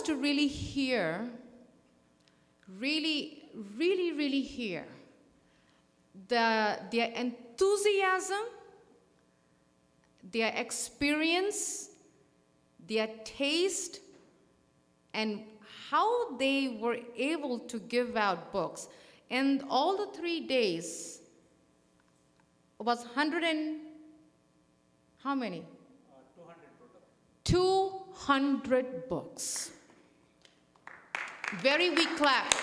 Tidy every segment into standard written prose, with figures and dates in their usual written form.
to really hear, really hear their enthusiasm, their experience, their taste, and how they were able to give out books. And all the 3 days was 100 and how many? 200 books. Very weak clap.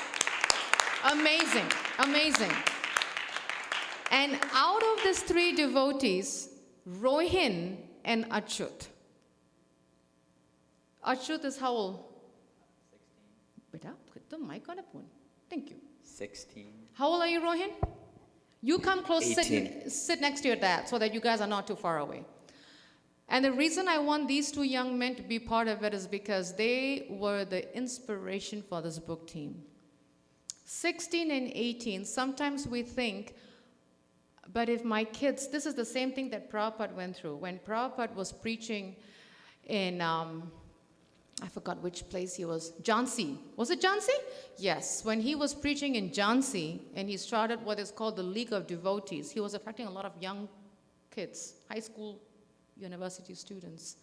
Amazing, amazing. And out of these 3 devotees, Rohin and Achyut. Achyut is how old? 16. Beta, put the mic on a phone. Thank you. 16. How old are you, Rohin? You come close, 18. sit next to your dad so that you guys are not too far away. And the reason I want these 2 young men to be part of it is because they were the inspiration for this book team. 16 and 18, sometimes we think, but if my kids, this is the same thing that Prabhupada went through. When Prabhupada was preaching in, I forgot which place he was, Jhansi. Was it Jhansi? Yes. When he was preaching in Jhansi, and he started what is called the League of Devotees, he was attracting a lot of young kids, high school, university students.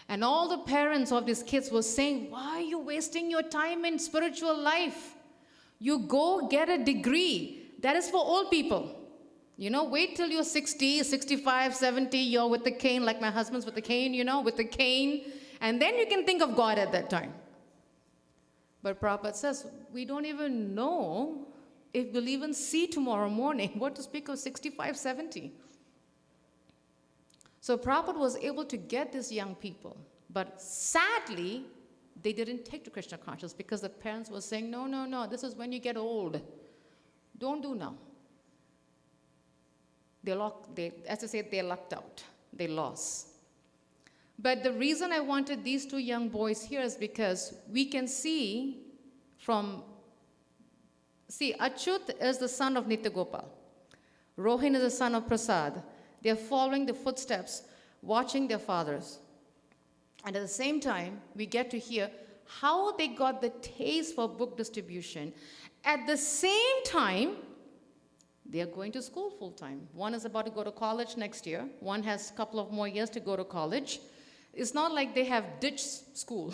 And all the parents of these kids were saying, why are you wasting your time in spiritual life? You go get a degree. That is for old people. You know, wait till you're 60, 65, 70, you're with the cane, like my husband's with the cane, you know, with the cane. And then you can think of God at that time. But Prabhupada says, we don't even know if we'll even see tomorrow morning. What to speak of 65, 70? So Prabhupada was able to get these young people. But sadly, they didn't take to Krishna consciousness because the parents were saying, no, this is when you get old. Don't do now. As I said, they lucked out. They lost. But the reason I wanted these 2 young boys here is because we can see Achyut is the son of Nitya Gopal. Rohin is the son of Prasad. They're following the footsteps, watching their fathers. And at the same time, we get to hear how they got the taste for book distribution. At the same time, they are going to school full time. One is about to go to college next year. One has a couple of more years to go to college. It's not like they have ditched school.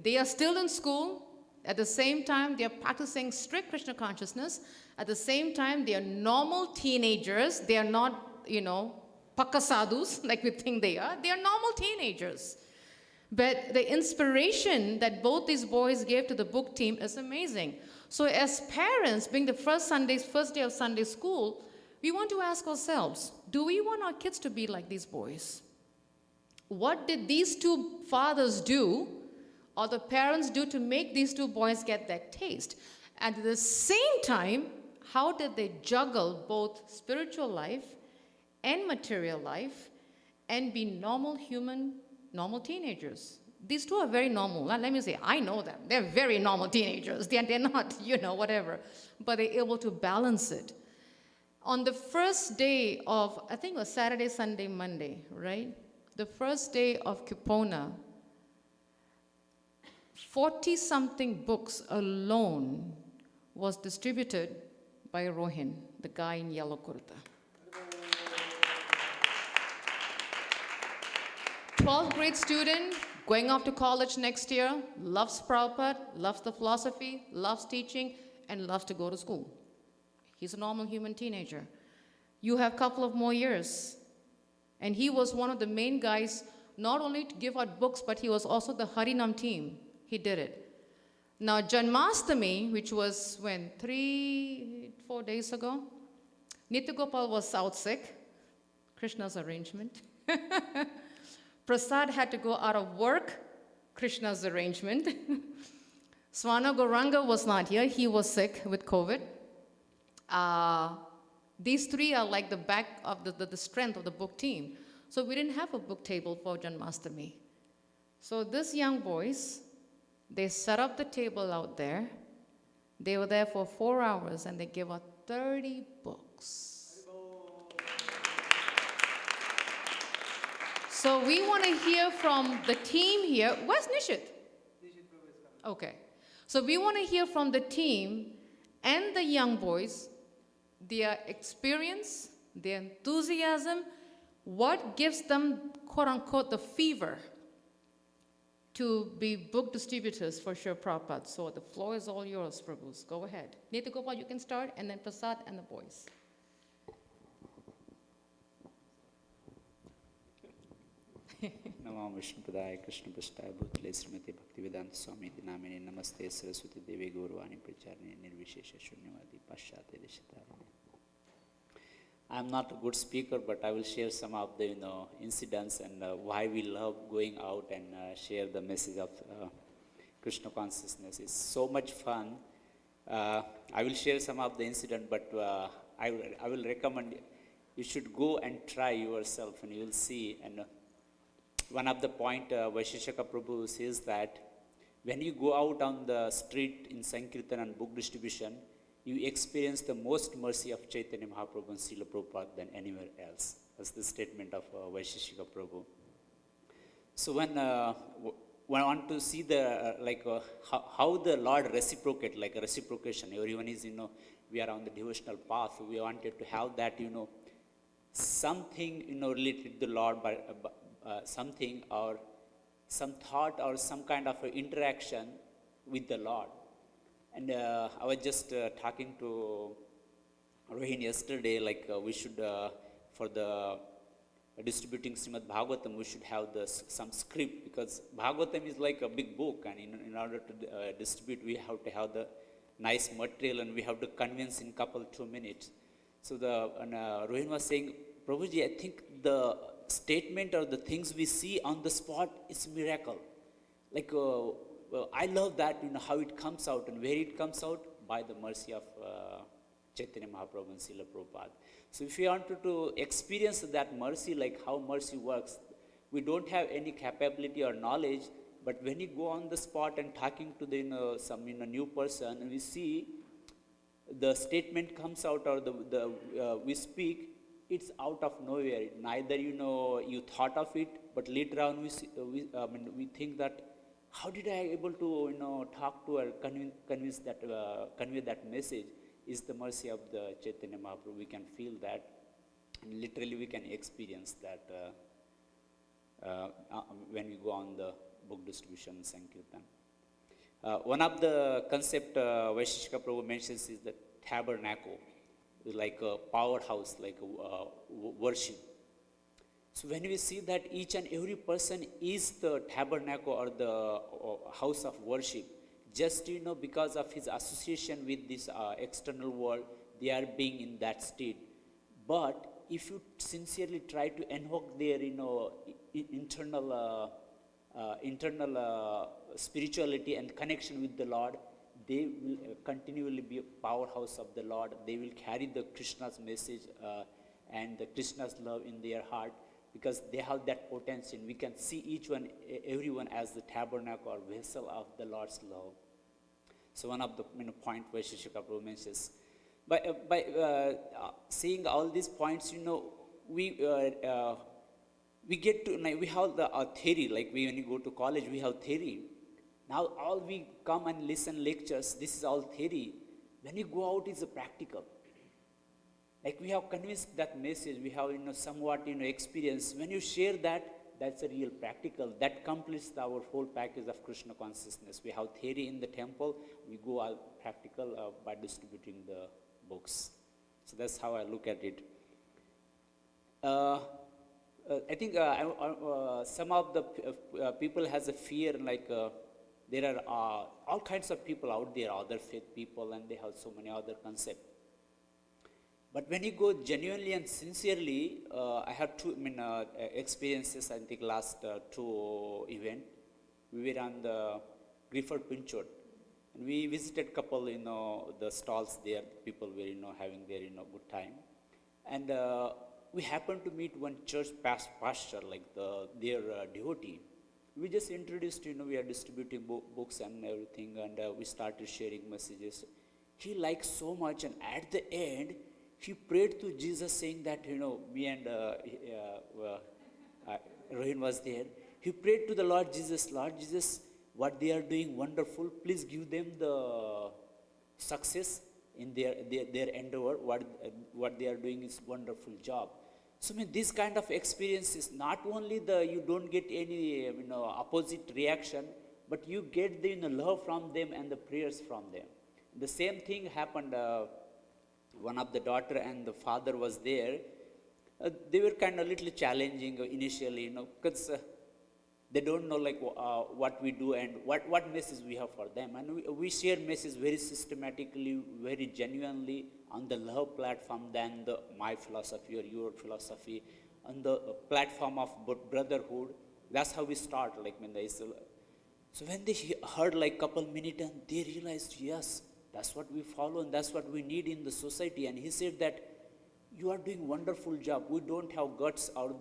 They are still in school. At the same time, they are practicing strict Krishna consciousness. At the same time, they are normal teenagers. They are not, pakka sadhus like we think they are. They are normal teenagers. But the inspiration that both these boys gave to the book team is amazing. So as parents, being the first day of Sunday school, we want to ask ourselves, do we want our kids to be like these boys? What did these 2 fathers do, or the parents do, to make these 2 boys get that taste? And at the same time, how did they juggle both spiritual life and material life and be normal human, normal teenagers? These 2 are very normal. Let me say, I know them. They're very normal teenagers. They're not, whatever. But they're able to balance it. On the first day of, I think it was Saturday, Sunday, Monday, right? The first day of Kipona, 40-something books alone was distributed by Rohin, the guy in yellow kurta. 12th grade student, going off to college next year, loves Prabhupada, loves the philosophy, loves teaching, and loves to go to school. He's a normal human teenager. You have a couple of more years. And he was one of the main guys, not only to give out books, but he was also the Harinam team. He did it. Now, Janmashtami, which was when, 3-4 days ago, Nitya Gopal was out sick, Krishna's arrangement. Prasad had to go out of work, Krishna's arrangement. Swana Gauranga was not here, he was sick with COVID. These 3 are like the back of the strength of the book team. So we didn't have a book table for Janmashtami. So these young boys, they set up the table out there. They were there for 4 hours and they gave out 30 books. So we want to hear from the team here. Where's Nishit? Okay. So we want to hear from the team and the young boys, their experience, their enthusiasm, what gives them, quote unquote, the fever to be book distributors for Srila Prabhupada. So the floor is all yours, Prabhus. Go ahead. Nitya Gopal, you can start, and then Prasad and the boys. Namo Vishnupadaya Krishna Prasthaya Bhutale Srimati Bhaktivedanta Swami Namini Namaste Saraswati Devi Gaurvani Pracharni Nirvishesha Shunyavadi Paschate Deshatarani. I am not a good speaker, but I will share some of the incidents and why we love going out and share the message of Krishna consciousness. It's so much fun. I will share some of the incident, but I will recommend you should go and try yourself, and you will see. And one of the point Vaisheshika Prabhu says that when you go out on the street in Sankirtan and book distribution, you experience the most mercy of Chaitanya Mahaprabhu and Srila Prabhupada than anywhere else. That's the statement of Vaisheshika Prabhu. So when I want to see the how the Lord reciprocate, like a reciprocation, everyone is we are on the devotional path. We wanted to have that something related to the Lord, something or some thought or some kind of interaction with the Lord. And I was just talking to Rohin yesterday, we should, for the distributing Srimad Bhagavatam, we should have some script, because Bhagavatam is like a big book, and in order to distribute, we have to have the nice material, and we have to convince in 2 minutes. So Rohin was saying, Prabhuji, I think the statement or the things we see on the spot is miracle. I love that, how it comes out, and where it comes out, by the mercy of Chaitanya Mahaprabhu and Srila Prabhupada. So if you wanted to experience that mercy, like how mercy works, we don't have any capability or knowledge, but when you go on the spot and talking to the some new person, and we see the statement comes out, or we speak, it's out of nowhere. Neither you thought of it, but later on we think that, how did I able to talk to or convey that message? Is the mercy of the Chaitanya Mahaprabhu. We can feel that, and literally we can experience that when we go on the book distribution Sankirtan. One of the concept Vaisheshika Prabhu mentions is the tabernacle, like a powerhouse, like a worship. So when we see that each and every person is the tabernacle or the house of worship, just because of his association with this external world, they are being in that state. But if you sincerely try to invoke their internal spirituality and connection with the Lord, they will continually be a powerhouse of the Lord. They will carry the Krishna's message and the Krishna's love in their heart, because they have that potential. We can see everyone as the tabernacle or vessel of the Lord's love. So one of the point Vaisheshika Prabhu mentions. By seeing all these points, we get to, we have the theory, when you go to college, we have theory. Now all we come and listen lectures, this is all theory. When you go out, it's a practical. We have convinced that message, we have somewhat experience. When you share that, that's a real practical. That completes our whole package of Krishna consciousness. We have theory in the temple, we go out practical by distributing the books. So that's how I look at it. I think some of the people has a fear, there are all kinds of people out there, other faith people, and they have so many other concepts. But when you go genuinely and sincerely, I had two experiences. I think last 2 events, we were on the Grifford Pinchot, and we visited couple, the stalls there. People were, having their, good time, and we happened to meet one church pastor, their devotee. We just introduced, we are distributing books and everything, and we started sharing messages. He liked so much, and at the end, he prayed to Jesus, saying that, me and Rohin was there. He prayed to the Lord Jesus, what they are doing wonderful. Please give them the success in their endeavor. What they are doing is wonderful job. So I mean, this kind of experiences, not only you don't get any opposite reaction, but you get the love from them and the prayers from them. The same thing happened. One of the daughter and the father was there. They were kind of little challenging initially, because they don't know like what we do and what message we have for them. And we share message very systematically, very genuinely on the love platform than my philosophy or your philosophy. On the platform of brotherhood, that's how we start. Like so when they heard like couple minutes and they realized, yes, that's what we follow and that's what we need in the society. And he said that you are doing wonderful job. We don't have guts or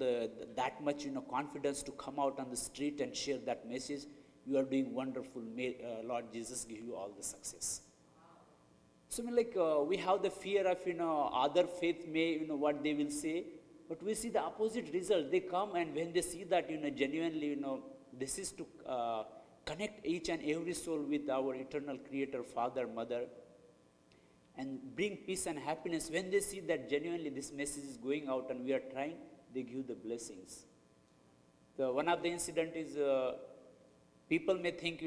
that much confidence to come out on the street and share that message. You are doing wonderful. May Lord Jesus give you all the success. So I mean, like we have the fear of other faith may what they will say, but we see the opposite result. They come and when they see that genuinely this is to connect each and every soul with our eternal Creator, Father, Mother, and bring peace and happiness. When they see that genuinely this message is going out and we are trying, they give the blessings. One of the incident is people may think,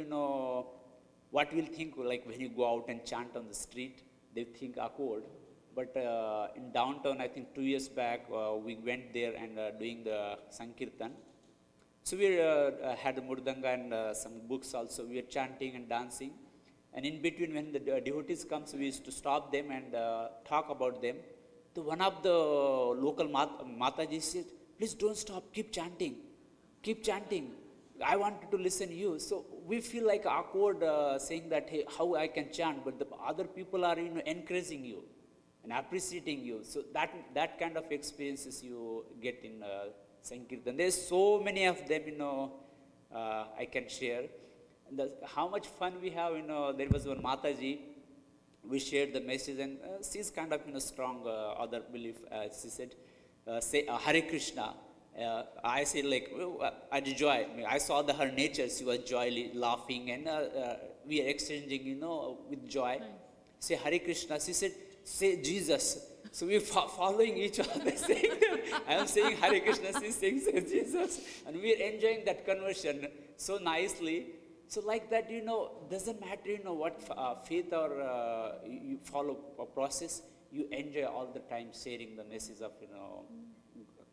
what will think like when you go out and chant on the street, they think awkward. But in downtown, I think 2 years back, we went there and doing the Sankirtan. So we had a murdanga and some books also. We were chanting and dancing. And in between, when the devotees comes, we used to stop them and talk about them. So one of the local Mataji said, please don't stop, keep chanting. Keep chanting. I wanted to listen to you. So we feel like awkward saying that, hey, how I can chant, but the other people are encouraging you and appreciating you. So that kind of experiences you get in Sankirtan. There's so many of them, I can share. And how much fun we have, there was one Mataji, we shared the message and she's kind of strong other belief. She said, say Hare Krishna. I said like, I enjoy. I saw her nature, she was joyfully laughing and we are exchanging, with joy. Nice. Say Hare Krishna. She said, say Jesus. So we're following each other, saying, I am saying Hare Krishna, she's saying Jesus. And we're enjoying that conversion so nicely. So like that, doesn't matter, what faith or you follow a process, you enjoy all the time sharing the message of,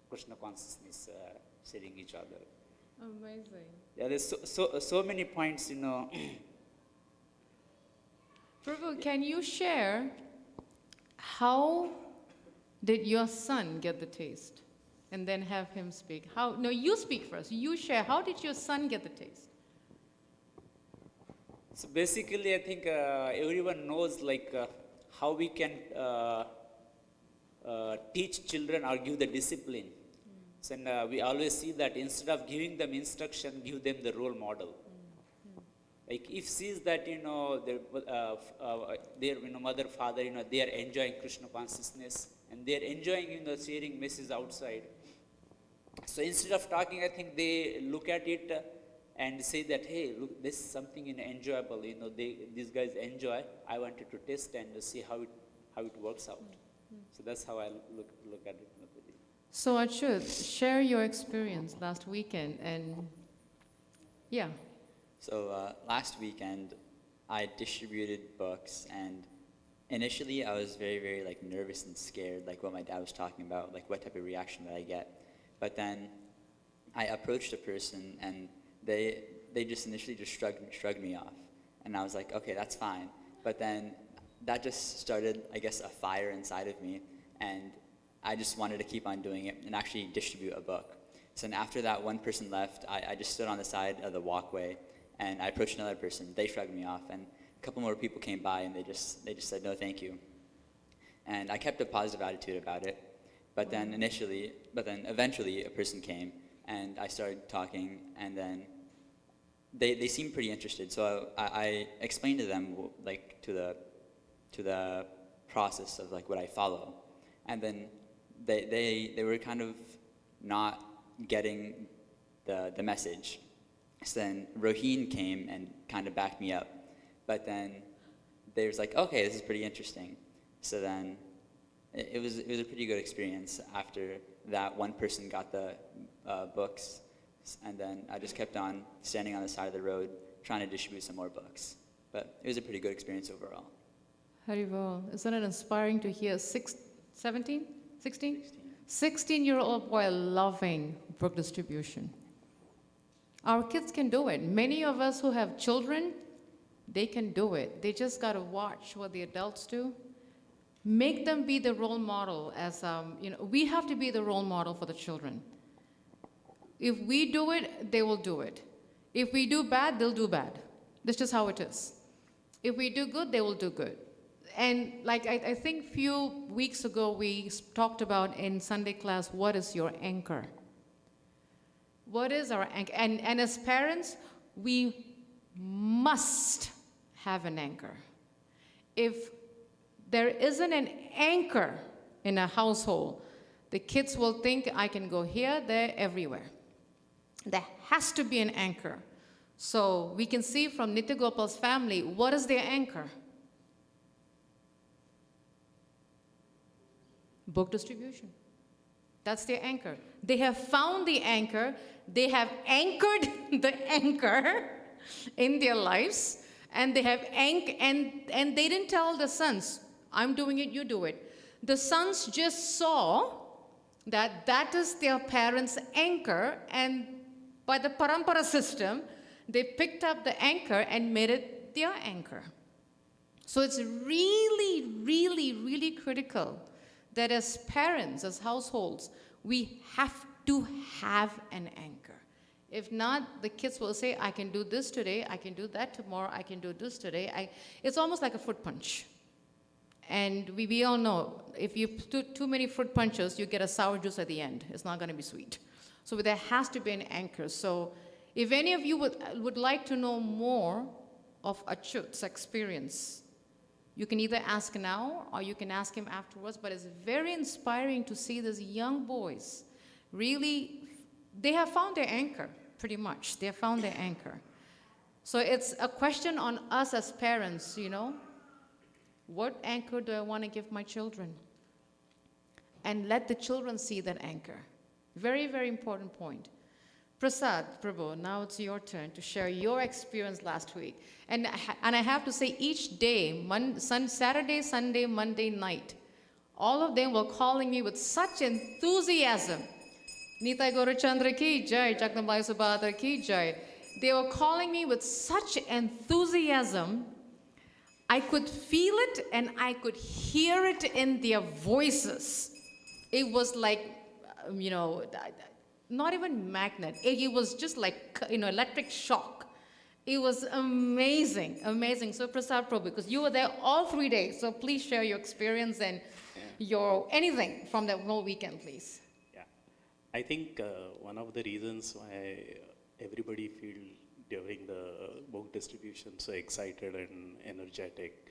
Krishna consciousness, sharing each other. Amazing. Yeah, there's so many points, Prabhu, can you share how did your son get the taste? And then have him speak. No, you speak first. You share. How did your son get the taste? So basically, I think everyone knows like how we can teach children or give the discipline. So we always see that instead of giving them instruction, give them the role model. Like if sees that their mother, father, they are enjoying Krishna consciousness and they are enjoying sharing messages outside. So instead of talking, I think they look at it and say that, hey, look, this is something enjoyable. These guys enjoy. I wanted to test and see how it works out. So that's how I look at it. So Achyut, share your experience last weekend and yeah. So last weekend, I distributed books, and initially I was very, very like nervous and scared, like what my dad was talking about, like what type of reaction would I get. But then I approached a person, and they just initially just shrugged me off, and I was like, okay, that's fine. But then that just started, I guess, a fire inside of me, and I just wanted to keep on doing it and actually distribute a book. So then after that one person left, I just stood on the side of the walkway, and I approached another person. They shrugged me off, and a couple more people came by, and they just said, no, thank you. And I kept a positive attitude about it. But then eventually a person came, and I started talking, and then they seemed pretty interested. So I explained to them like to the process of like what I follow, and then they were kind of not getting the message. So then Roheen came and kind of backed me up. But then they was like, okay, this is pretty interesting. So then it was a pretty good experience. After that, one person got the books, and then I just kept on standing on the side of the road trying to distribute some more books. But it was a pretty good experience overall. Haribol, isn't it inspiring to hear 17, 16? 16-year-old boy loving book distribution. Our kids can do it. Many of us who have children, they can do it. They just got to watch what the adults do. Make them be the role model as, we have to be the role model for the children. If we do it, they will do it. If we do bad, they'll do bad. That's just how it is. If we do good, they will do good. And like I think few weeks ago, we talked about in Sunday class, what is your anchor? What is our anchor? And as parents, we must have an anchor. If there isn't an anchor in a household, the kids will think I can go here, there, everywhere. There has to be an anchor. So we can see from Nitya Gopal's family, what is their anchor? Book distribution. That's their anchor. They have found the anchor. They have anchored the anchor in their lives, and they have and they didn't tell the sons, I'm doing it, you do it. The sons just saw that that is their parents' anchor, and by the parampara system, they picked up the anchor and made it their anchor. So it's really, really, really critical that as parents, as households, we have to have an anchor. If not, the kids will say, I can do this today, I can do that tomorrow, I can do this today. It's almost like a fruit punch. And we all know, if you do too many fruit punches, you get a sour juice at the end. It's not going to be sweet. So there has to be an anchor. So if any of you would like to know more of Achyut's experience, you can either ask now or you can ask him afterwards, but it's very inspiring to see these young boys really, they have found their anchor, pretty much. They have found their anchor. So it's a question on us as parents, what anchor do I want to give my children? And let the children see that anchor. Very, very important point. Prasad, Prabhu, now it's your turn to share your experience last week. And I have to say, each day, Saturday, Sunday, Monday night, all of them were calling me with such enthusiasm. Nitai Gaurachandra ki jai, Jagdambai Subhadra ki jai. They were calling me with such enthusiasm. I could feel it and I could hear it in their voices. It was like, not even magnet. It was just like, electric shock. It was amazing, amazing. So Prasad Prabhu, because you were there all 3 days, so please share your experience and your anything from that whole weekend, please. Yeah, I think one of the reasons why everybody feel during the book distribution so excited and energetic,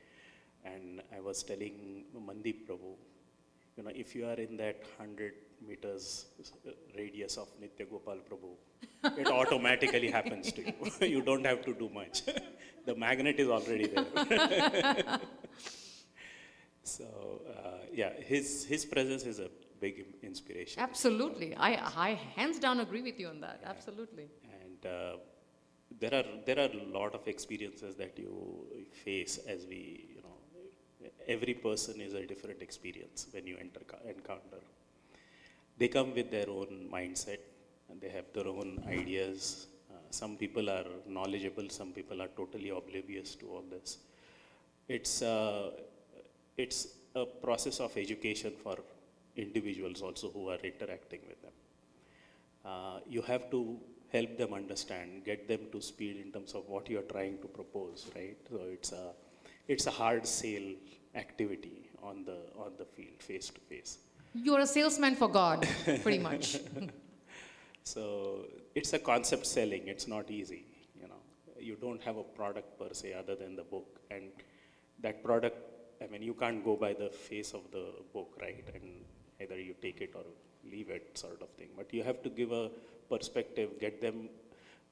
and I was telling Mandeep Prabhu, if you are in that 100 meters radius of Nitya Gopal Prabhu, it automatically happens to you. You don't have to do much. The magnet is already there. So, his presence is a big inspiration. Absolutely. I hands down agree with you on that. Yeah. Absolutely. And there are a lot of experiences that you face as every person is a different experience when you encounter. They come with their own mindset and they have their own ideas. Some people are knowledgeable, some people are totally oblivious to all this. It's a process of education for individuals also who are interacting with them. You have to help them understand, get them to speed in terms of what you're trying to propose, right? So it's a hard sale activity on the field, face to face. You're a salesman for God, pretty much. So it's a concept selling. It's not easy. You don't have a product per se other than the book, and that product. You can't go by the face of the book, right? And either you take it or leave it, sort of thing. But you have to give a perspective, get them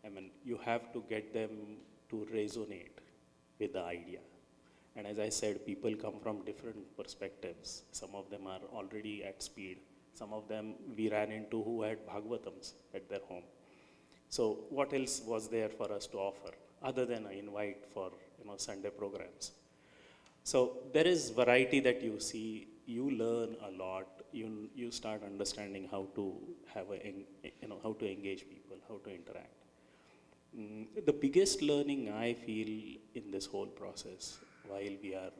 I mean, you have to get them to resonate with the idea. And as I said, people come from different perspectives. Some of them are already at speed. Some of them we ran into who had Bhagavatams at their home. So what else was there for us to offer other than an invite for Sunday programs? So there is variety that you see. You learn a lot. You start understanding how to have how to engage people, how to interact. The biggest learning I feel in this whole process, while we are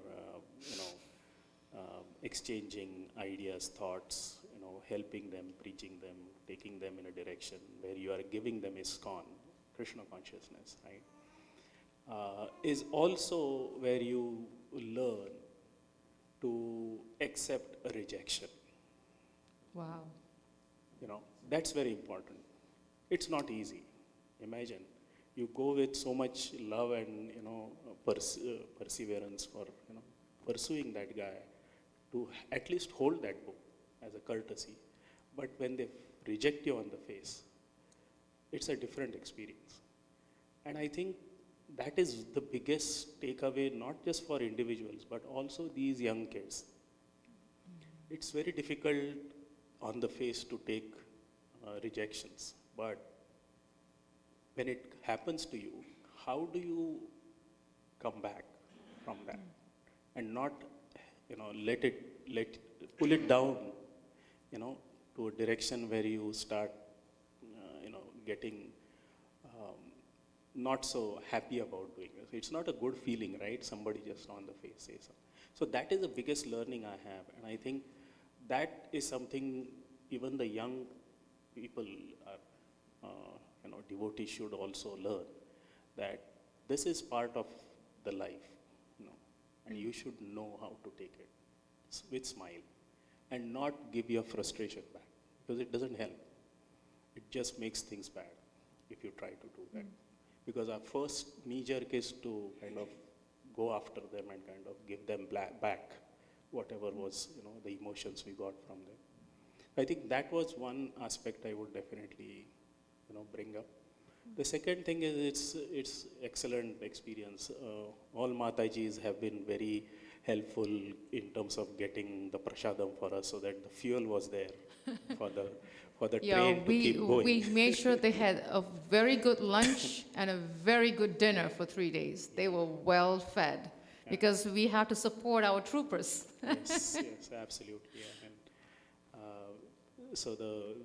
exchanging ideas, thoughts, helping them, preaching them, taking them in a direction where you are giving them ISKCON, Krishna consciousness, right? Is also where you learn to accept a rejection. Wow. That's very important. It's not easy. Imagine you go with so much love and perseverance for pursuing that guy to at least hold that book as a courtesy, but when they reject you on the face, it's a different experience. And I think that is the biggest takeaway, not just for individuals, but also these young kids. It's very difficult on the face to take rejections, but when it happens to you, how do you come back from that and not, pull it down, to a direction where you start, getting not so happy about doing it. It's not a good feeling, right? Somebody just on the face says something. So that is the biggest learning I have, and I think that is something even the young people are, devotees should also learn, that this is part of the life, and you should know how to take it with smile and not give your frustration back, because it doesn't help. It just makes things bad if you try to do that. Because our first knee jerk is to kind of go after them and kind of give them back whatever was, the emotions we got from them. I think that was one aspect I would definitely, bring up. The second thing is it's excellent experience. All Matajis have been very helpful in terms of getting the prasadam for us, so that the fuel was there for the train to keep going. We made sure they had a very good lunch and a very good dinner for 3 days. They were well fed because we have to support our troopers. Yes, absolutely. Yeah. And so the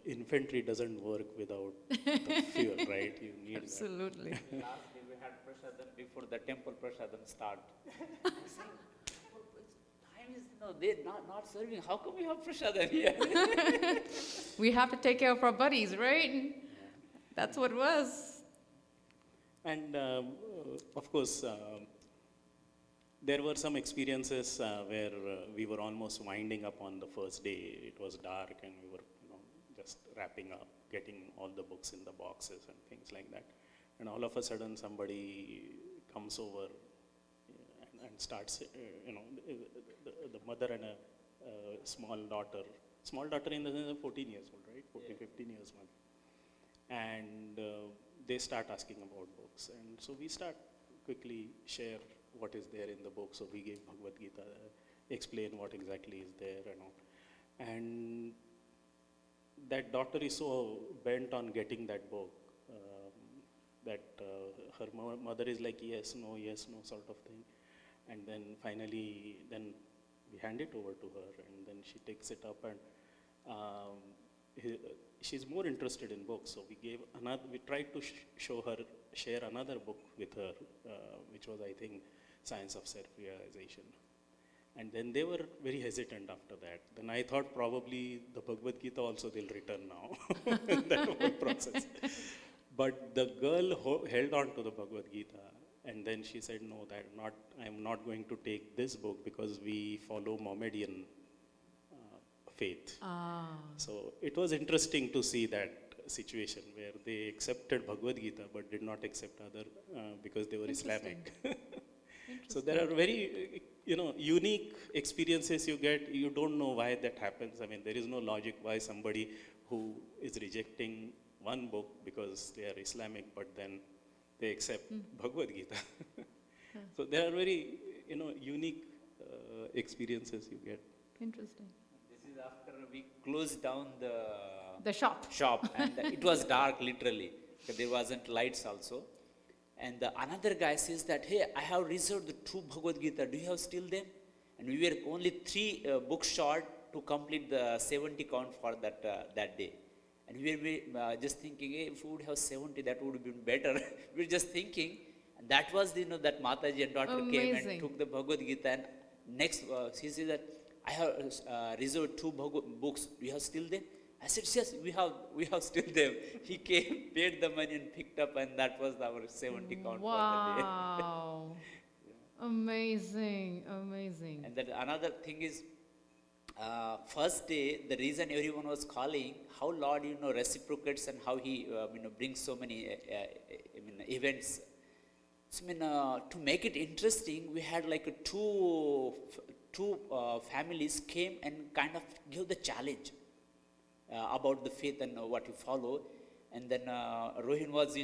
infantry doesn't work without the fuel, right? You need Absolutely. Last day we had prasadam before the temple prasadam start. Time is, they're not serving. How come we have prasadam here? We have to take care of our buddies, right? That's what it was. And of course, there were some experiences where we were almost winding up on the first day. It was dark and we were just wrapping up, getting all the books in the boxes and things like that. And all of a sudden somebody comes over and starts, the mother and a small daughter in the sense of 14 years old, right? 14, 15 years old. And they start asking about books. And so we start quickly share what is there in the book. So we gave Bhagavad Gita, explain what exactly is there and all. And that daughter is so bent on getting that book that her mother is like, yes, no, sort of thing. And then finally, then we hand it over to her, and then she takes it up, and she's more interested in books. So we tried to share another book with her, which was, I think, Science of Self-Realization. And then they were very hesitant after that. Then I thought probably the Bhagavad Gita also they'll return now, that whole process. But the girl held on to the Bhagavad Gita, and then she said, no, I'm not going to take this book because we follow Mohammedan faith. So it was interesting to see that situation where they accepted Bhagavad Gita but did not accept other because they were Islamic. So there are very, unique experiences you get. You don't know why that happens. I mean, there is no logic why somebody who is rejecting one book because they are Islamic, but then they accept Bhagavad Gita. So there are very, unique experiences you get. Interesting. This is after we closed down The shop. shop and it was dark literally. There wasn't lights also. And another guy says that, hey, I have reserved the 2 Bhagavad Gita. Do you have still them? And we were only 3 books short to complete the 70 count for that day. And we were just thinking, hey, if we would have 70, that would have been better. We were just thinking. And that was, that Mataji and daughter came Amazing. and took the Bhagavad Gita. And next, she said that, I have reserved 2 books. Do you have still them? I said, yes, we have still them. He came, paid the money and picked up, and that was our 70 count for the day. Wow. Amazing, amazing. And then another thing is, first day, the reason everyone was calling, how Lord, reciprocates and how He, brings so many, events. So, to make it interesting, we had like two families came and kind of give the challenge about the faith and what you follow. And then Rohin was,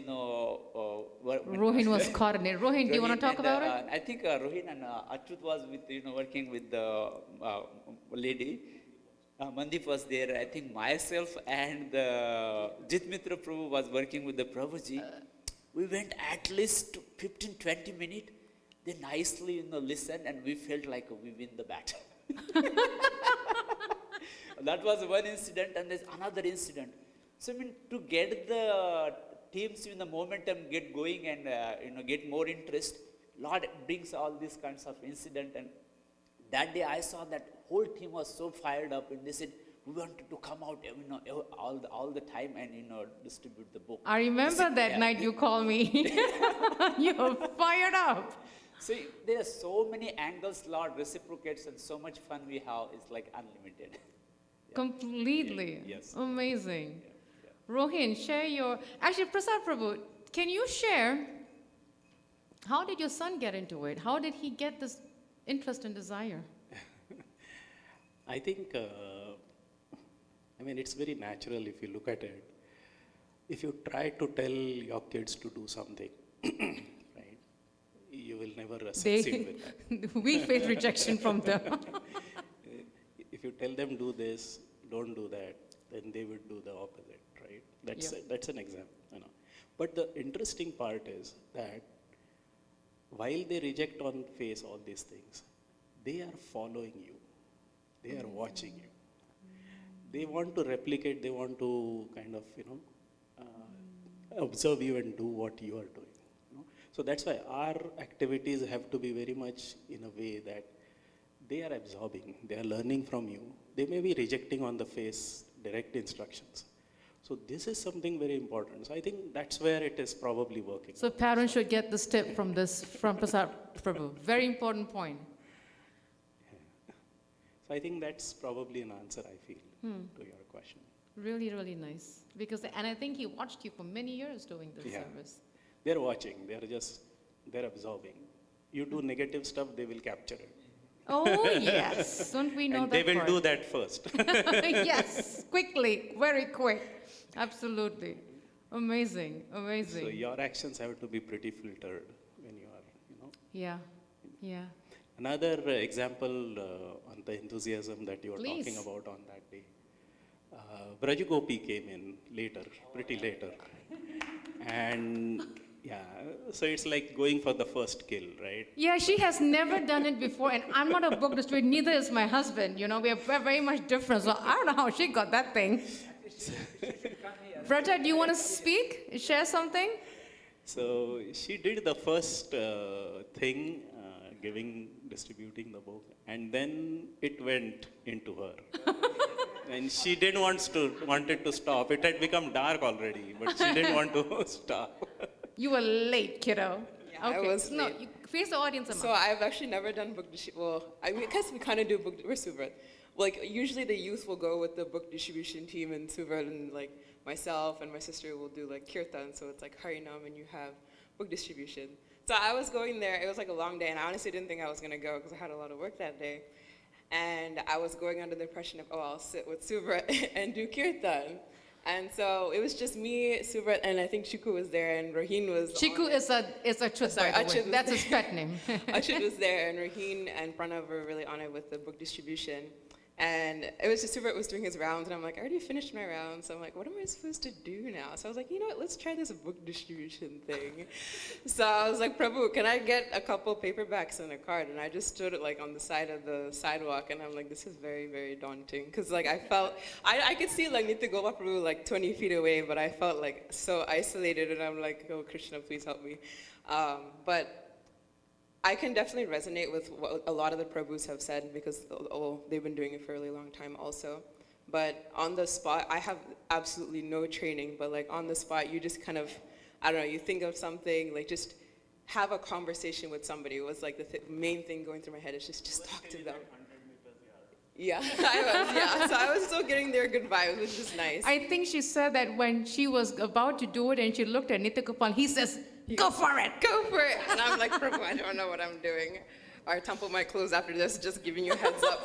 Rohin was coordinated. Rohin, do you want to talk about it? I think Rohin and Achyut was with, working with the lady. Mandip was there. I think myself and Jit Mitra Prabhu was working with the Prabhuji. We went at least 15-20 minutes. They nicely, listened, and we felt like we win the battle. That was one incident, and there's another incident. So, to get the teams in the momentum, get going, and get more interest, Lord brings all these kinds of incident. And that day, I saw that whole team was so fired up, and they said, we wanted to come out, all the time and distribute the book. I remember that night you called me. You were fired up. See, there are so many angles Lord reciprocates, and so much fun we have. It's like unlimited. Completely. Yes. Amazing. Rohin, share your... Actually, Prasad Prabhu, can you share, how did your son get into it? How did he get this interest and desire? I think, it's very natural if you look at it. If you try to tell your kids to do something, right, you will never succeed with that. We face rejection from them. If you tell them do this, don't do that, then they would do the opposite, right? That's an example, But the interesting part is that while they reject on face all these things, they are following you. They are watching you. They want to replicate, they want to kind of, observe you and do what you are doing. So that's why our activities have to be very much in a way that they are absorbing, they are learning from you. They may be rejecting on the face direct instructions. So this is something very important. So I think that's where it is probably working. So parents should get this tip from Prasad Prabhu. Very important point. So I think that's probably an answer, I feel, to your question. Really, really nice. And I think he watched you for many years doing this service. They're watching, they're absorbing. You do negative stuff, they will capture it. Oh, yes. Don't we know and that they will part? do that first. Yes, quickly, very quick. Absolutely. Amazing, amazing. So your actions have to be pretty filtered when you are, Yeah, yeah. Another example on the enthusiasm that you were Please. talking about on that day. Braj Gopi came in later, pretty later. And so it's like going for the first kill, right? Yeah, she has never done it before, and I'm not a book distributor, neither is my husband. We are very much different, so I don't know how she got that thing. Braja, do you want to speak? Share something? So she did the first thing, distributing the book, and then it went into her. And she didn't want it to stop. It had become dark already, but she didn't want to stop. You were late, kiddo. Yeah, I was No, late. you face the audience. So I've actually never done book distribution. Well, I guess we kind of do book. We're Suvat. Like usually the youth will go with the book distribution team in Suvat, and like myself and my sister will do like kirtan. So it's like Harinam, and you have book distribution. So I was going there. It was like a long day, and I honestly didn't think I was gonna go because I had a lot of work that day. And I was going under the impression of, I'll sit with Subra and do kirtan. And so it was just me, Subrat, and I think Chiku was there, and Raheen was. Chiku is a truth, Sorry, by the way. Achut was That's his pet name. Achut was there, and Raheen and Pranav were really honored with the book distribution. And it was just Subrat was doing his rounds, and I'm like, I already finished my rounds. So I'm like, what am I supposed to do now? So I was like, you know what, let's try this book distribution thing. So I was like, Prabhu, can I get a couple paperbacks and a card? And I just stood like on the side of the sidewalk, and I'm like, this is very, very daunting. Because like I felt, I could see like Nitya Gopal Prabhu like 20 feet away, but I felt like so isolated, and I'm like, oh, Krishna, please help me. But I can definitely resonate with what a lot of the Prabhus have said, because they've been doing it for a really long time also. But on the spot, I have absolutely no training, but like on the spot, you just kind of, I don't know, you think of something, like just have a conversation with somebody. It was like the main thing going through my head is just talk to them. Yeah, so I was still getting their good vibes, which is nice. I think she said that when she was about to do it and she looked at Nitya Gopal, he says, go for it. Go for it. And I'm like, Prabhu, I don't know what I'm doing. Our temple might close after this, just giving you a heads up.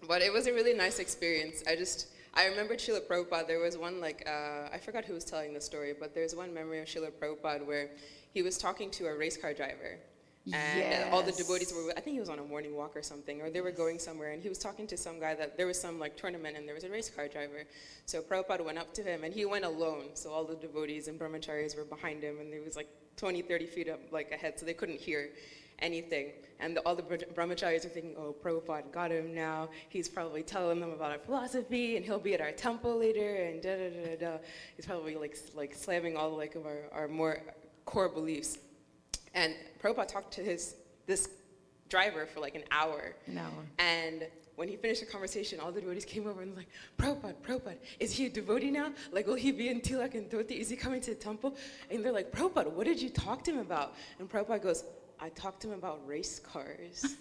But it was a really nice experience. I remember Srila Prabhupada. There was one, like, I forgot who was telling the story, but there's one memory of Srila Prabhupada where he was talking to a race car driver. And all the devotees were, I think he was on a morning walk or something, or they were going somewhere, and he was talking to some guy that there was some like tournament and there was a race car driver. So Prabhupada went up to him, and he went alone. So all the devotees and brahmacharis were behind him, and he was like 20, 30 feet up, like ahead, so they couldn't hear anything. And all the brahmacharis are thinking, oh, Prabhupada got him now. He's probably telling them about our philosophy, and he'll be at our temple later, and da da da da. He's probably like slamming all like of our more core beliefs. And Prabhupada talked to this driver for like an hour. And when he finished the conversation, all the devotees came over and were like, Prabhupada, is he a devotee now? Like, will he be in tilak and dhoti? Is he coming to the temple? And they're like, Prabhupada, what did you talk to him about? And Prabhupada goes, I talked to him about race cars.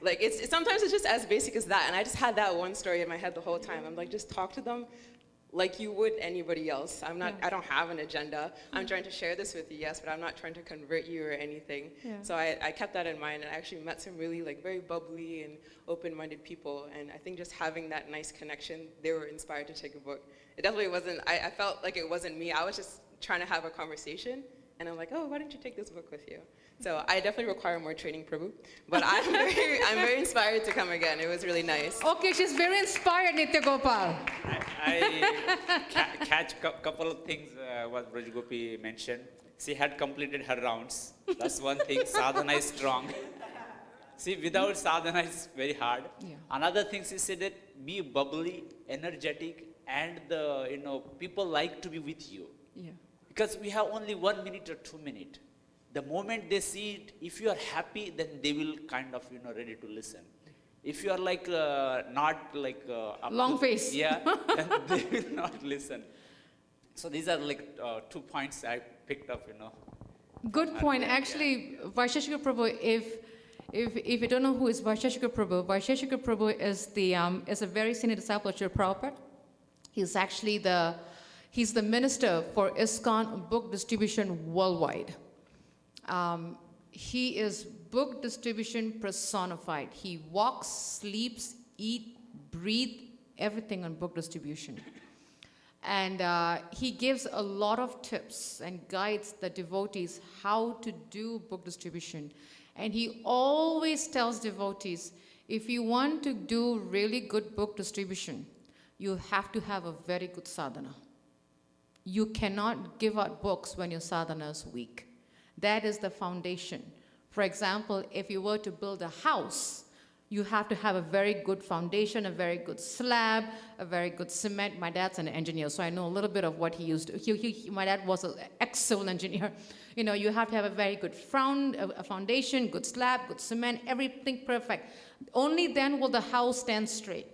Like, sometimes it's just as basic as that. And I just had that one story in my head the whole time. I'm like, just talk to them like you would anybody else. I don't have an agenda. I'm trying to share this with you, yes, but I'm not trying to convert you or anything. So I kept that in mind, and I actually met some really like very bubbly and open-minded people, and I think just having that nice connection, they were inspired to take a book. It definitely wasn't, I felt like it wasn't me. I was just trying to have a conversation, and I'm like, oh, why don't you take this book with you? So I definitely require more training, Prabhu, but I'm very inspired to come again. It was really nice. Okay, she's very inspired, Nitya Gopal. I catch a couple of things what Braj Gopi mentioned. She had completed her rounds. That's one thing. Sadhana is strong. See, without sadhana, it's very hard. Another thing she said that be bubbly, energetic, and people like to be with you. Because we have only 1 minute or 2 minutes. The moment they see it, if you are happy, then they will kind of, ready to listen. If you are like, not like... long face. Yeah, then they will not listen. So these are like 2 points I picked up, Good point. Actually, Vaisheshika Prabhu, if you don't know who is Vaisheshika Prabhu is a very senior disciple of Srila Prabhupada. He's actually he's the minister for ISKCON book distribution worldwide. He is book distribution personified. He walks, sleeps, eats, breathes, everything on book distribution. And he gives a lot of tips and guides the devotees how to do book distribution. And he always tells devotees, if you want to do really good book distribution, you have to have a very good sadhana. You cannot give out books when your sadhana is weak. That is the foundation. For example, if you were to build a house, you have to have a very good foundation, a very good slab, a very good cement. My dad's an engineer, so I know a little bit of what he used to. My dad was an ex-civil engineer. You have to have a very good a foundation, good slab, good cement, everything perfect. Only then will the house stand straight.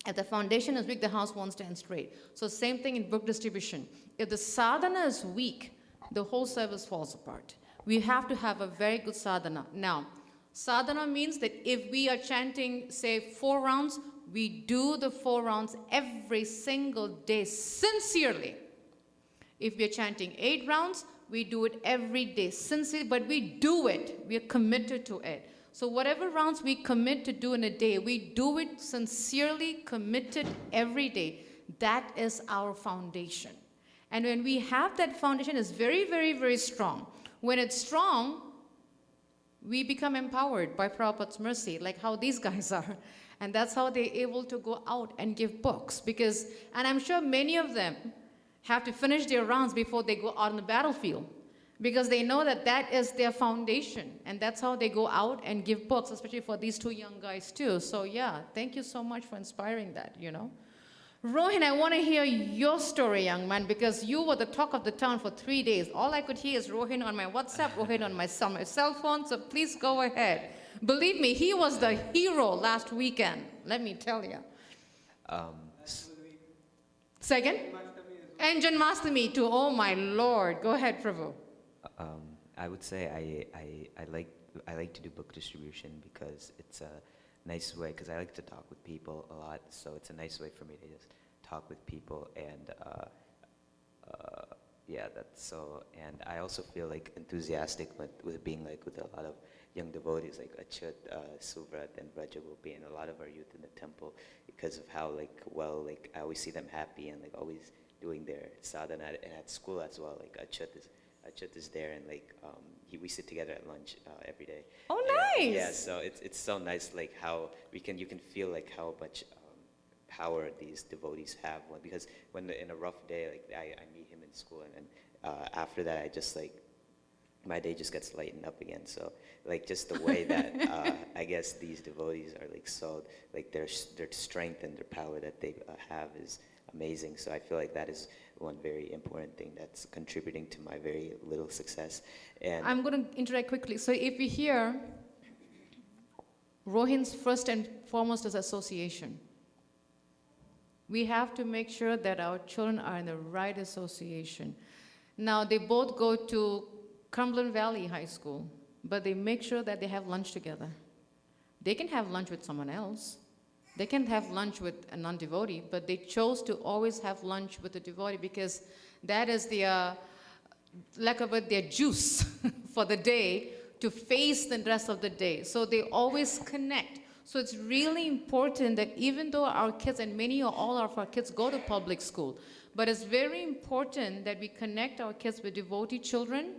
If the foundation is weak, the house won't stand straight. So same thing in book distribution. If the sadhana is weak, the whole service falls apart. We have to have a very good sadhana. Now, sadhana means that if we are chanting, say, 4 rounds, we do the 4 rounds every single day sincerely. If we are chanting 8 rounds, we do it every day sincerely, but we do it. We are committed to it. So whatever rounds we commit to do in a day, we do it sincerely, committed every day. That is our foundation. And when we have that foundation, it's very, very, very strong. When it's strong, we become empowered by Prabhupada's mercy, like how these guys are. And that's how they're able to go out and give books. Because, and I'm sure many of them have to finish their rounds before they go out on the battlefield. Because they know that that is their foundation. And that's how they go out and give books, especially for these two young guys too. So yeah, thank you so much for inspiring that, you know. Rohin, I want to hear your story, young man, because you were the talk of the town for 3 days. All I could hear is Rohin on my WhatsApp, Rohin on my cell phone, so please go ahead. Believe me, he was the hero last weekend, let me tell you. Second? And Janmashtami too, oh my Lord. Go ahead, Prabhu. I would say I like to do book distribution because it's a nice way, because I like to talk with people a lot, so it's a nice way for me to just talk with people, and yeah, that's so, and I also feel like enthusiastic with being like with a lot of young devotees like Achyut, Suvrat, and Brajagopi, and a lot of our youth in the temple, because of how like I always see them happy and like always doing their sadhana, and at school as well, like Achyut is there, and like we sit together at lunch every day. Oh, And, nice. yeah, so it's so nice, like how you can feel like how much power these devotees have. Because when in a rough day, like I meet him in school, and then after that, I just like my day just gets lightened up again. So like just the way that I guess these devotees are like so like their strength and their power that they have is amazing. So I feel like that is one very important thing that's contributing to my very little success. And I'm going to interact quickly. So if we hear Rohin's first and foremost is association. We have to make sure that our children are in the right association. Now, they both go to Cumberland Valley High School, but they make sure that they have lunch together. They can have lunch with someone else. They can have lunch with a non-devotee, but they chose to always have lunch with a devotee because that is their, like about their juice for the day to face the rest of the day. So they always connect. So it's really important that even though our kids, and many or all of our kids go to public school, but it's very important that we connect our kids with devotee children,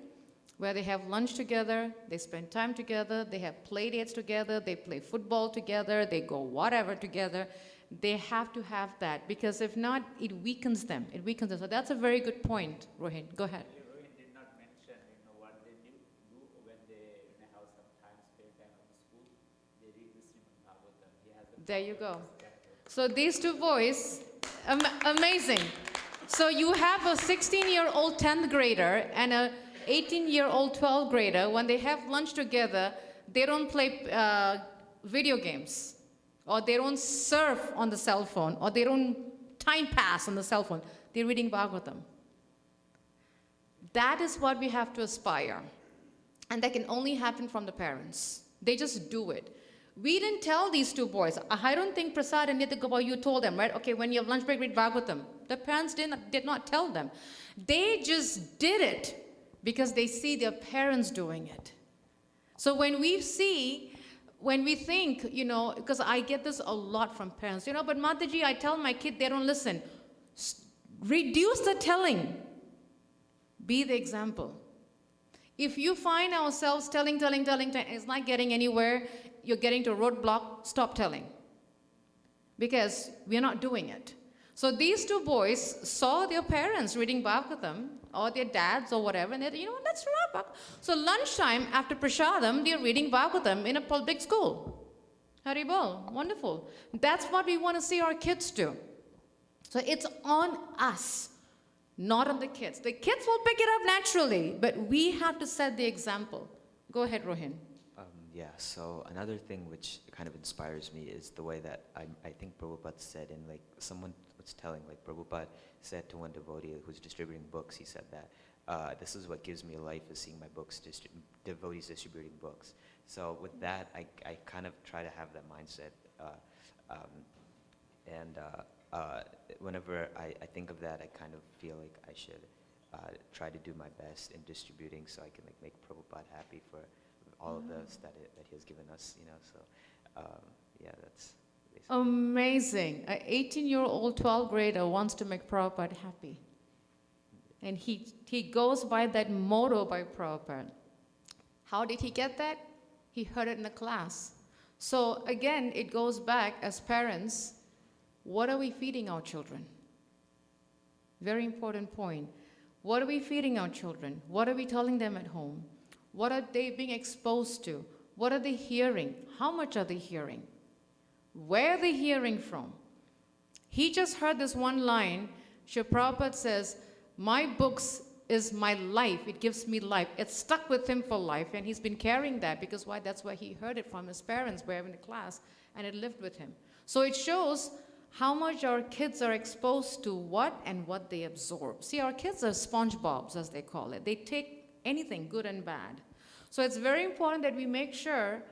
where they have lunch together, they spend time together, they have play dates together, they play football together, they go whatever together. They have to have that, because if not, it weakens them. It weakens them. So that's a very good point, Rohin. Go ahead. Rohin did not mention, what they do when they have some time, spare time after school. They read the Srimad Bhagavatam. He has a There you go. So these two boys, amazing. So you have a 16-year-old 10th grader and a 18-year-old 12th grader. When they have lunch together, they don't play video games, or they don't surf on the cell phone, or they don't time pass on the cell phone. They're reading Bhagavatam. That is what we have to aspire. And that can only happen from the parents. They just do it. We didn't tell these two boys. I don't think Prasad and Nitya, you told them, right? Okay, when you have lunch break, read Bhagavatam. The parents did not tell them. They just did it because they see their parents doing it. So when we think, because I get this a lot from parents, but Mataji, I tell my kid, they don't listen. Reduce the telling. Be the example. If you find ourselves telling, it's not getting anywhere, you're getting to a roadblock, stop telling. Because we're not doing it. So these two boys saw their parents reading Bhagavatam, or their dads or whatever, and they said, let's read Bhagavatam. So lunchtime after Prasadam, they're reading Bhagavatam in a public school. Haribol, wonderful. That's what we want to see our kids do. So it's on us, not on the kids. The kids will pick it up naturally, but we have to set the example. Go ahead, Rohin. Yeah, so another thing which kind of inspires me is the way that I think Prabhupada said, and like someone was telling, like Prabhupada said to one devotee who's distributing books, he said that this is what gives me life, is seeing my books, devotees distributing books. So with that, I kind of try to have that mindset. Whenever I think of that, I kind of feel like I should try to do my best in distributing so I can like make Prabhupada happy for all of those that he has given us, So yeah, Amazing. An 18-year-old 12th grader wants to make Prabhupada happy. And he goes by that motto by Prabhupada. How did he get that? He heard it in the class. So again, it goes back as parents, what are we feeding our children? Very important point. What are we feeding our children? What are we telling them at home? What are they being exposed to? What are they hearing? How much are they hearing? Where are they hearing from? He just heard this one line. Srila Prabhupada says, my books is my life. It gives me life. It's stuck with him for life, and he's been carrying that because why? That's why he heard it from his parents, were in the class, and it lived with him. So it shows how much our kids are exposed to what and what they absorb. See, our kids are SpongeBobs, as they call it. They take anything, good and bad. So it's very important that we make sure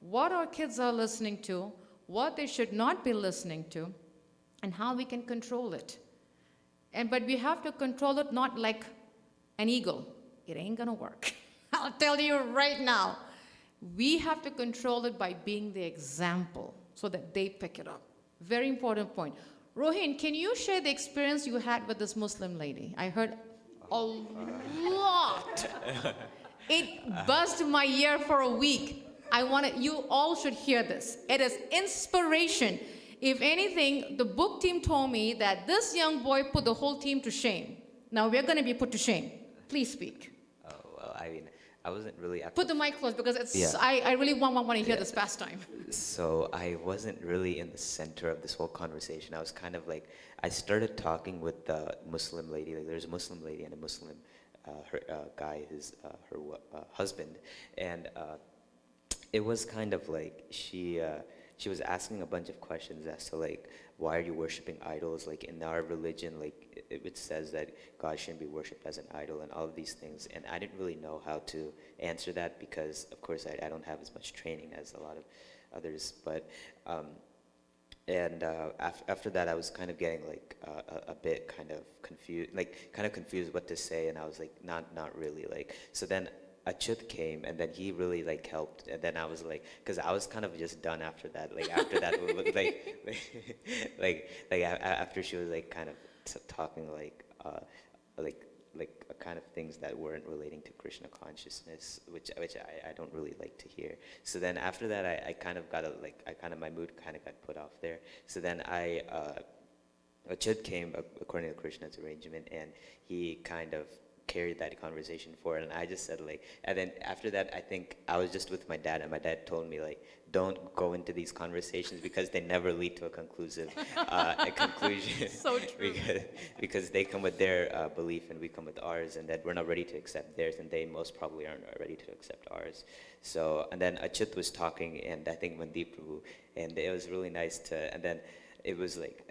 what our kids are listening to, what they should not be listening to, and how we can control it. But we have to control it not like an eagle. It ain't gonna work. I'll tell you right now. We have to control it by being the example so that they pick it up. Very important point. Rohin, can you share the experience you had with this Muslim lady? I heard a lot. It buzzed my ear for a week. You all should hear this. It is inspiration. If anything, the book team told me that this young boy put the whole team to shame. Now we're going to be put to shame. Please speak. Oh, well, I mean, I wasn't really... Put the mic close because it's. Yeah. I really want to hear this pastime. So I wasn't really in the center of this whole conversation. I was kind of like, I started talking with the Muslim lady. Like, there's a Muslim lady and a Muslim guy, her husband, and it was kind of like she was asking a bunch of questions as to like, why are you worshiping idols? Like in our religion, like it says that God shouldn't be worshipped as an idol and all of these things. And I didn't really know how to answer that because, of course, I don't have as much training as a lot of others. But after that, I was kind of getting like a bit kind of confused what to say, and I was like, not really like. So then Achyut came, and then he really like helped, and then I was like, because I was kind of just done after that. Like after that, after she was like kind of talking like kind of things that weren't relating to Krishna consciousness, which I don't really like to hear. So then after that, I kind of got my mood kind of got put off there. So then Achyut came according to Krishna's arrangement, and he kind of carried that conversation forward, and I just said like, and then after that, I think I was just with my dad, and my dad told me like, don't go into these conversations because they never lead to a conclusion. So true. because they come with their belief and we come with ours, and that we're not ready to accept theirs, and they most probably aren't ready to accept ours. So, and then Achyut was talking, and I think Mandeep Prabhu, and it was really nice to, and then it was like,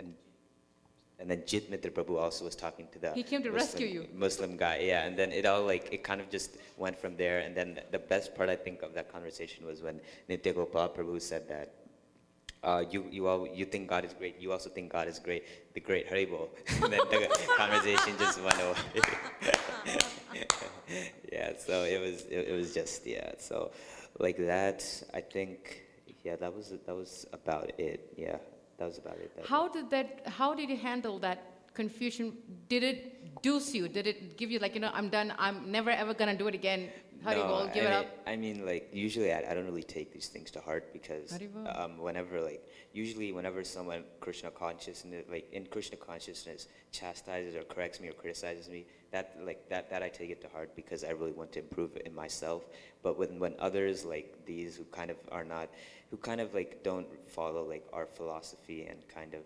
and then Jit Mitra Prabhu also was talking to the He came to rescue you. Muslim guy, yeah. And then it kind of just went from there. And then the best part, I think, of that conversation was when Nitya Gopal Prabhu said that you think God is great. You also think God is great, the great Haribol. And then the conversation just went away. Yeah. So it was just So like that, I think. Yeah, that was about it. Yeah. That was about it. How did you handle that confusion? Did it deuce you? Did it give you like, I'm done, I'm never ever gonna do it again? Haribol, give it up? I mean, like, usually I don't really take these things to heart because whenever someone Krishna consciousness, like in Krishna consciousness, chastises or corrects me or criticizes me, that I take it to heart because I really want to improve in myself. But when others like these who kind of like don't follow like our philosophy and kind of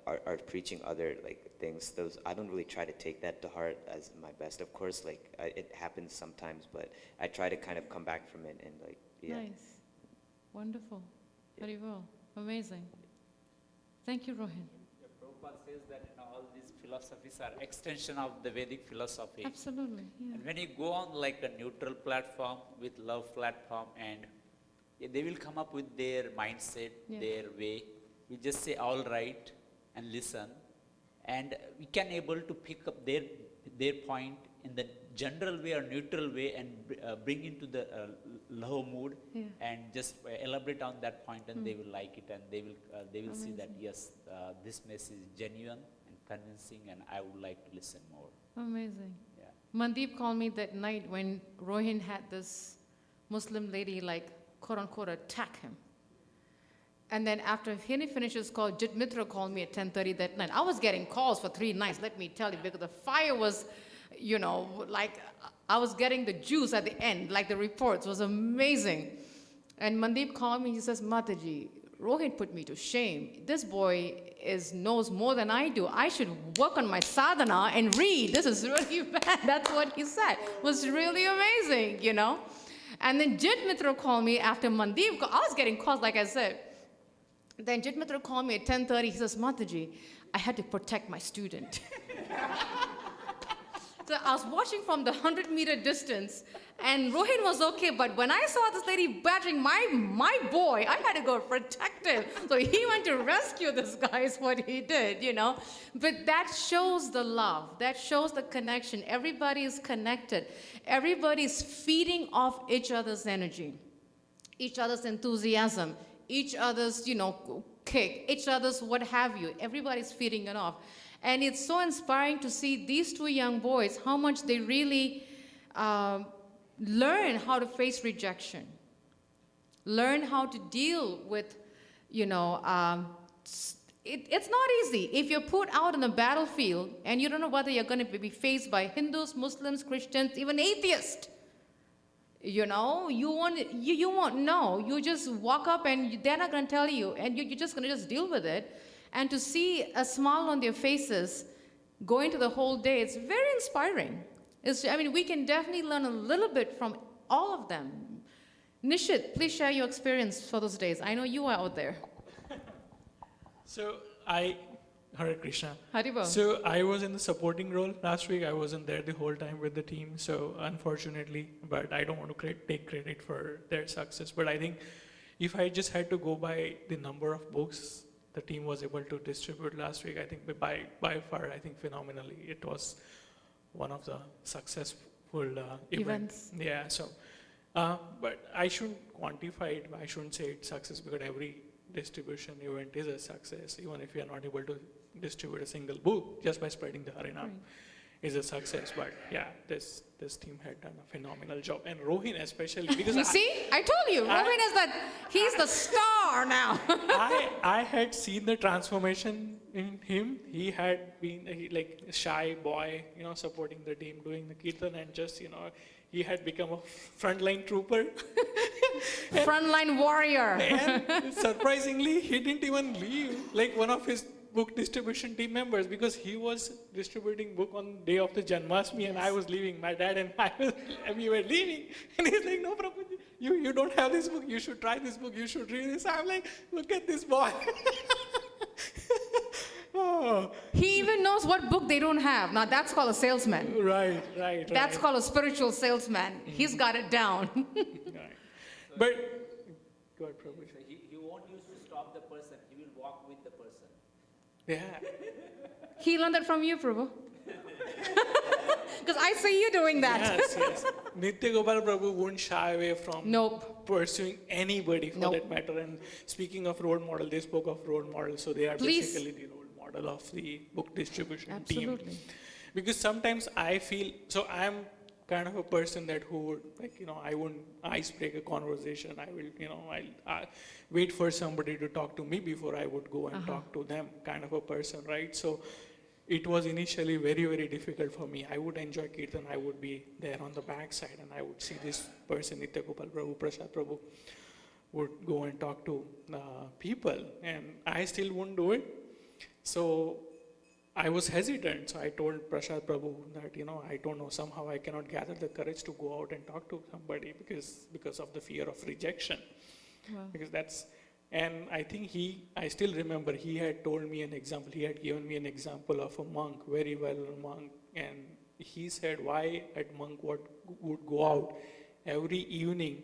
are preaching other like things, those I don't really try to take that to heart as my best. Of course, like it happens sometimes, but I try to kind of come back from it and like Nice, wonderful, very well, amazing. Thank you, Rohin. Prabhupada says that all these philosophies are extension of the Vedic philosophy. Absolutely. Yeah. And when you go on like a neutral platform with love platform, and they will come up with their mindset, their way. We just say all right and listen, and we can able to pick up their point in the general way or neutral way and bring into the low mood, Yeah. and just elaborate on that point, and they will like it, and they will see that yes, this message is genuine and convincing, and I would like to listen more. Amazing. Yeah. Mandeep called me that night when Rohin had this Muslim lady, like, quote unquote, attack him. And then after he finished his call, Jit Mitra called me at 10:30 that night. I was getting calls for 3 nights, let me tell you, because the fire was, you know, like, I was getting the juice at the end, like the reports was amazing. And Mandeep called me, he says, Mataji, Rohin put me to shame. This boy knows more than I do. I should work on my sadhana and read. This is really bad. That's what he said. It was really amazing, you know. And then Jit Mitra called me after Mandeep. I was getting calls, like I said. Then Jit Mitra called me at 10:30. He says, Mataji, I had to protect my student. So I was watching from the 100-meter distance, and Rohin was okay, but when I saw this lady battering my boy, I had to go protect him. So he went to rescue this guy, is what he did, you know. But that shows the love. That shows the connection. Everybody is connected. Everybody is feeding off each other's energy, each other's enthusiasm, each other's, you know, kick, each other's what have you. Everybody's feeding it off. And it's so inspiring to see these 2 young boys, how much they really learn how to face rejection, learn how to deal with, you know, it's not easy. If you're put out on the battlefield and you don't know whether you're going to be faced by Hindus, Muslims, Christians, even atheists, you know, you won't know. You just walk up and they're not going to tell you, and you're just going to just deal with it. And to see a smile on their faces going to the whole day, it's very inspiring. We can definitely learn a little bit from all of them. Nishit, please share your experience for those days. I know you are out there. So Hare Krishna. Haribol. So I was in the supporting role last week. I wasn't there the whole time with the team, so unfortunately, but I don't want to take credit for their success. But I think if I just had to go by the number of books the team was able to distribute last week, I think by far, I think phenomenally, it was one of the successful events. Yeah, so, but I shouldn't quantify it. I shouldn't say it's success, because every distribution event is a success, even if you are not able to distribute a single book just by spreading the Harinam. Is a success. But yeah, this team had done a phenomenal job, and Rohin especially, because you see, I told you, Rohin is he's the star now. I had seen the transformation in him. He had been like a shy boy, you know, supporting the team, doing the kirtan, and just, you know, he had become a frontline trooper. Frontline warrior. And surprisingly, he didn't even leave like one of his book distribution team members, because he was distributing book on day of the Janmashtami, and I was leaving. My dad and we were leaving, and he's like, "No, Prabhu, you don't have this book. You should try this book. You should read this." I'm like, "Look at this boy." Oh. He even knows what book they don't have. Now that's called a salesman. Right. That's called a spiritual salesman. He's got it down. Right. But go ahead, Prabhu. He won't use to stop the person. He will walk with the person. Yeah. He learned that from you, Prabhu. Because I see you doing that. Yes. Nitya Gopal Prabhu wouldn't shy away from pursuing anybody for that matter. And speaking of role model, they spoke of role model, so they are basically the role model of the book distribution team. Because sometimes I feel, so I'm kind of a person that who would, like, you know, I wouldn't ice break a conversation. I will, you know, I'll wait for somebody to talk to me before I would go and talk to them, kind of a person, right? So it was initially very, very difficult for me. I would enjoy Kirtan. I would be there on the backside, and I would see this person, Nitya Gopal Prabhu, Prasad Prabhu, would go and talk to people, and I still wouldn't do it. So I was hesitant. So I told Prasad Prabhu that, you know, I don't know, somehow I cannot gather the courage to go out and talk to somebody because of the fear of rejection. Wow. Because that's, and I think I still remember he had told me an example. He had given me an example of a monk, very well-known monk, and he said why a monk would go out every evening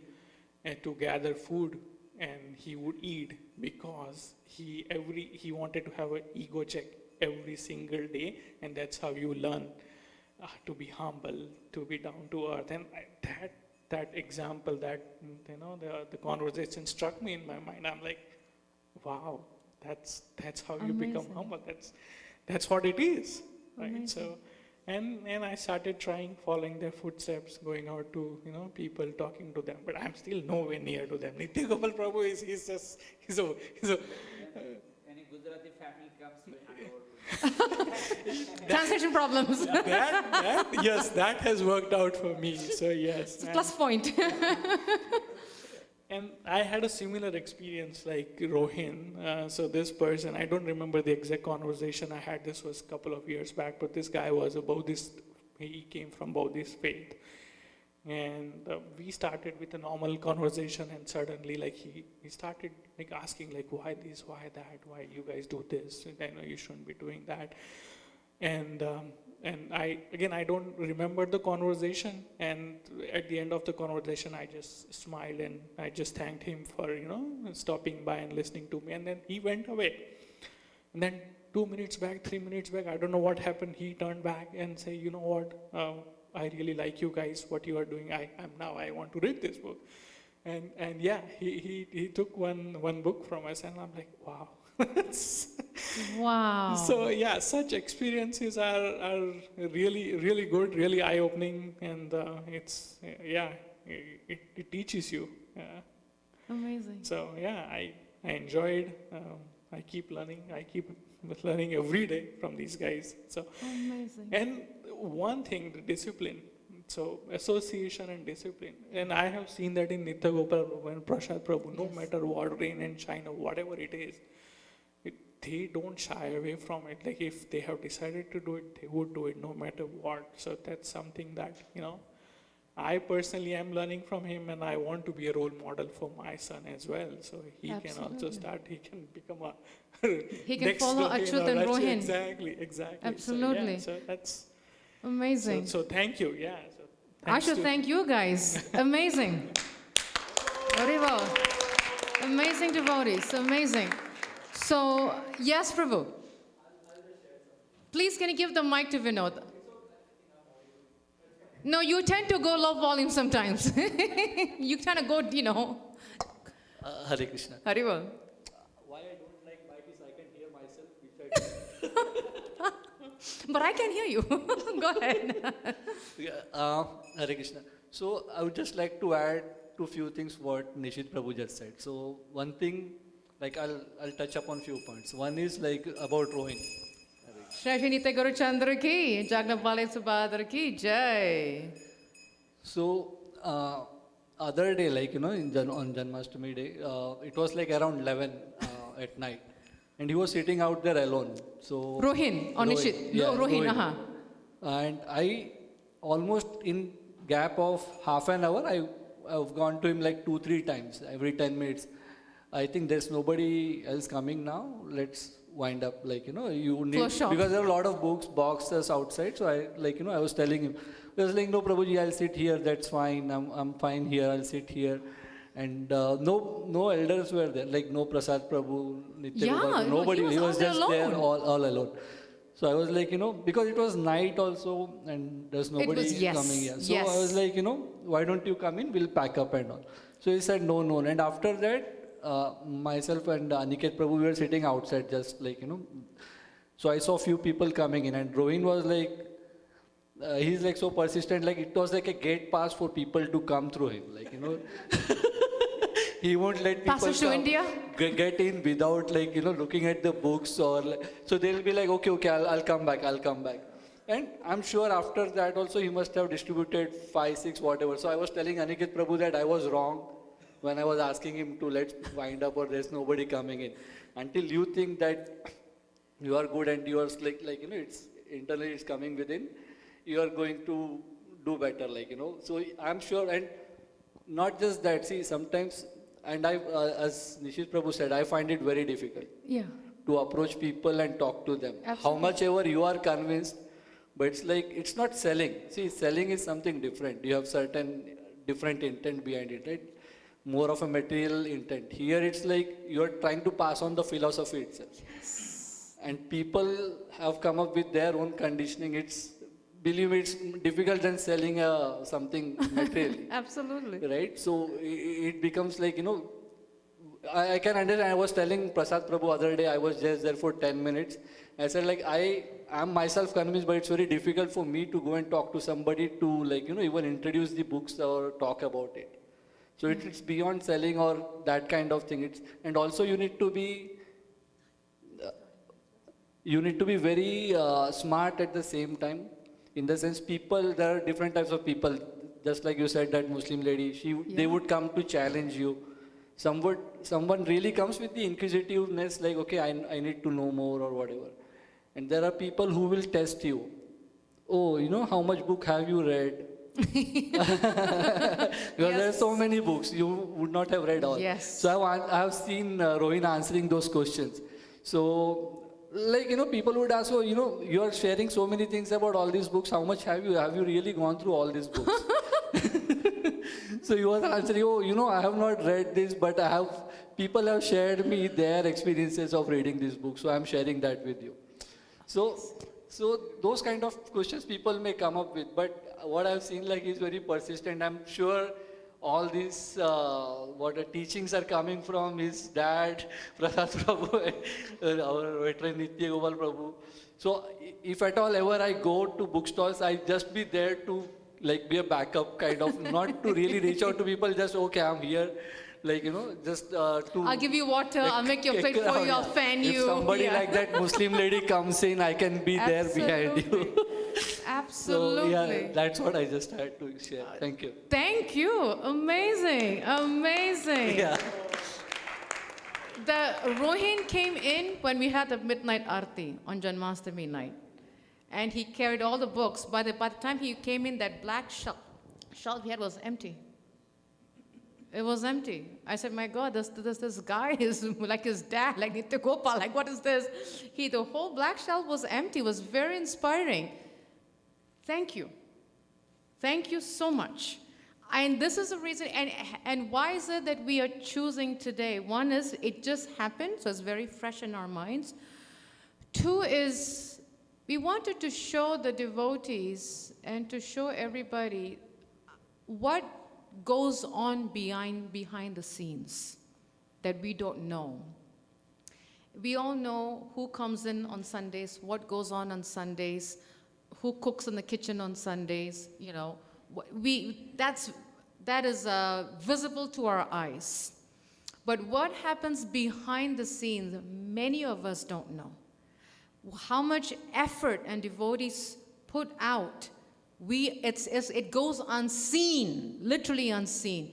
to gather food, and he would eat because he wanted to have an ego check every single day, and that's how you learn to be humble, to be down to earth. And that example, that the conversation struck me in my mind. I'm like, wow, that's how you become humble. That's what it is, right? Amazing. So, and I started following their footsteps, going out to people, talking to them. But I'm still nowhere near to them. Nitya Gopal Prabhu he's a Any Gujarati family comes, Translation problems. yes, that has worked out for me. So yes. It's a plus point. And I had a similar experience like Rohin. So this person, I don't remember the exact conversation I had. This was a couple of years back, but this guy was a Buddhist. He came from Buddhist faith. And we started with a normal conversation, and suddenly he started asking why this, why that, why you guys do this, and I know you shouldn't be doing that. And I don't remember the conversation, and at the end of the conversation I just smiled and I just thanked him for stopping by and listening to me, and then he went away. And then 2 minutes back, 3 minutes back, I don't know what happened, he turned back and said, you know what, I really like you guys, what you are doing. I want to read this book. And yeah, he took one book from us, and I'm like, wow. Wow. So yeah, such experiences are really, really good, really eye-opening, and it teaches you. Amazing. So yeah, I enjoyed. I keep learning. I keep learning every day from these guys. So Amazing. and one thing, the discipline. So association and discipline. And I have seen that in Nitya Gopal and Prasad Prabhu, no matter what rain and shine or whatever it is, they don't shy away from it. Like if they have decided to do it, they would do it no matter what. So that's something that, I personally am learning from him, and I want to be a role model for my son as well. So he can also he can become a He can next follow Rohin Achyut or and Achyut. Rohin. Exactly. Absolutely. So that's Amazing. so thank you. Yeah. So I thanks should to- thank you guys. Amazing. Very well. Amazing devotees. Amazing. So, yes, Prabhu. Please, can you give the mic to Vinod? No, you tend to go low volume sometimes. You kind of go, Hare Krishna. Harival. Why I don't like mic is I can hear myself, which I do. But I can hear you. Go ahead. Yeah, Hare Krishna. So I would just like to add to few things what Nishit Prabhu just said. So one thing, I'll touch upon few points. One is about Rohin. Shri Nitya Guru Chandra ki, Jagnapali Subhadra ki, Jai. So other day, on Janmashtami day, it was around 11 at night, and he was sitting out there alone. So Rohin or Nishit? Yeah, No, Rohin, Rohin. And I almost in gap of half an hour, I've gone to him 2-3 times every 10 minutes. I think there's nobody else coming now. Let's wind up. You need, Close shop. because there are a lot of boxes outside. So I I was telling him, I was like, no, Prabhuji, I'll sit here. That's fine. I'm fine here. I'll sit here. And no elders were there. No Prasad Prabhu, Nitya Yeah, Gopal, nobody. he was out there just there alone. all alone. So I was because it was night also, and there's nobody was- yes, coming here. So yes. I was like, why don't you come in? We'll pack up and all. So he said, no. And after that, myself and Aniket Prabhu, we were sitting outside just So I saw few people coming in, and Rohin was he's so persistent, it was a gate pass for people to come through him, he won't let people Passage to come, India? get in without looking at the books or so they'll be okay, I'll come back. And I'm sure after that also he must have distributed 5, 6, whatever. So I was telling Aniket Prabhu that I was wrong when I was asking him to let's wind up or there's nobody coming in. Until you think that you are good and yours it's internally it's coming within, you are going to do better, So I'm sure, and not just that, see, sometimes, and I, as Nishit Prabhu said, I find it very difficult Yeah. to approach people and talk to them. Absolutely. How much ever you are convinced, but it's it's not selling. See, selling is something different. You have certain different intent behind it, right? More of a material intent. Here it's you're trying to pass on the philosophy itself. Yes. And people have come up with their own conditioning. It's believe me, it's difficult than selling something materially. Absolutely. Right? So it becomes like, I can understand. I was telling Prasad Prabhu other day, I was just there for 10 minutes. I said, like, I am myself convinced, but it's very difficult for me to go and talk to somebody to, like, even introduce the books or talk about it. So it's beyond selling or that kind of thing. And also you need to be very smart at the same time. In the sense, there are different types of people. Just like you said, that Muslim lady, they would come to challenge you. Someone really comes with the inquisitiveness, like, okay, I need to know more or whatever. And there are people who will test you. Oh, how much book have you read? Because there are so many books, you would not have read all. Yes. So I have seen Rohin answering those questions. So, like, people would ask, oh, you are sharing so many things about all these books. How much have you really gone through all these books? So you was answering, oh, I have not read this, but people have shared me their experiences of reading this book. So I'm sharing that with you. So those kind of questions people may come up with, but what I've seen, like, is very persistent. I'm sure all these teachings are coming from his dad, Prasad Prabhu, our veteran Nitya Gopal Prabhu. So if at all ever I go to bookstores, I just be there to, like, be a backup kind of, not to really reach out to people, just, okay, I'm here. Like, just to... I'll give you water, I'll make your plate for you, I'll fan you. If somebody like that Muslim lady comes in, I can be there behind you. Absolutely. So, yeah, that's what I just had to share. Thank you. Thank you. Amazing. Amazing. Yeah. The Rohin came in when we had the midnight arti on Janmashtami night. And he carried all the books. By the time he came in, that black shelf he had was empty. It was empty. I said, my God, this guy is like his dad, like Nitya Gopal, like, what is this? The whole black shelf was empty. It was very inspiring. Thank you. Thank you so much. And this is the reason, and why is it that we are choosing today? One is, it just happened, so it's very fresh in our minds. Two is, we wanted to show the devotees and to show everybody what goes on behind the scenes that we don't know. We all know who comes in on Sundays, what goes on Sundays, who cooks in the kitchen on Sundays. That is visible to our eyes. But what happens behind the scenes, many of us don't know. How much effort and devotees put out. It goes unseen, literally unseen.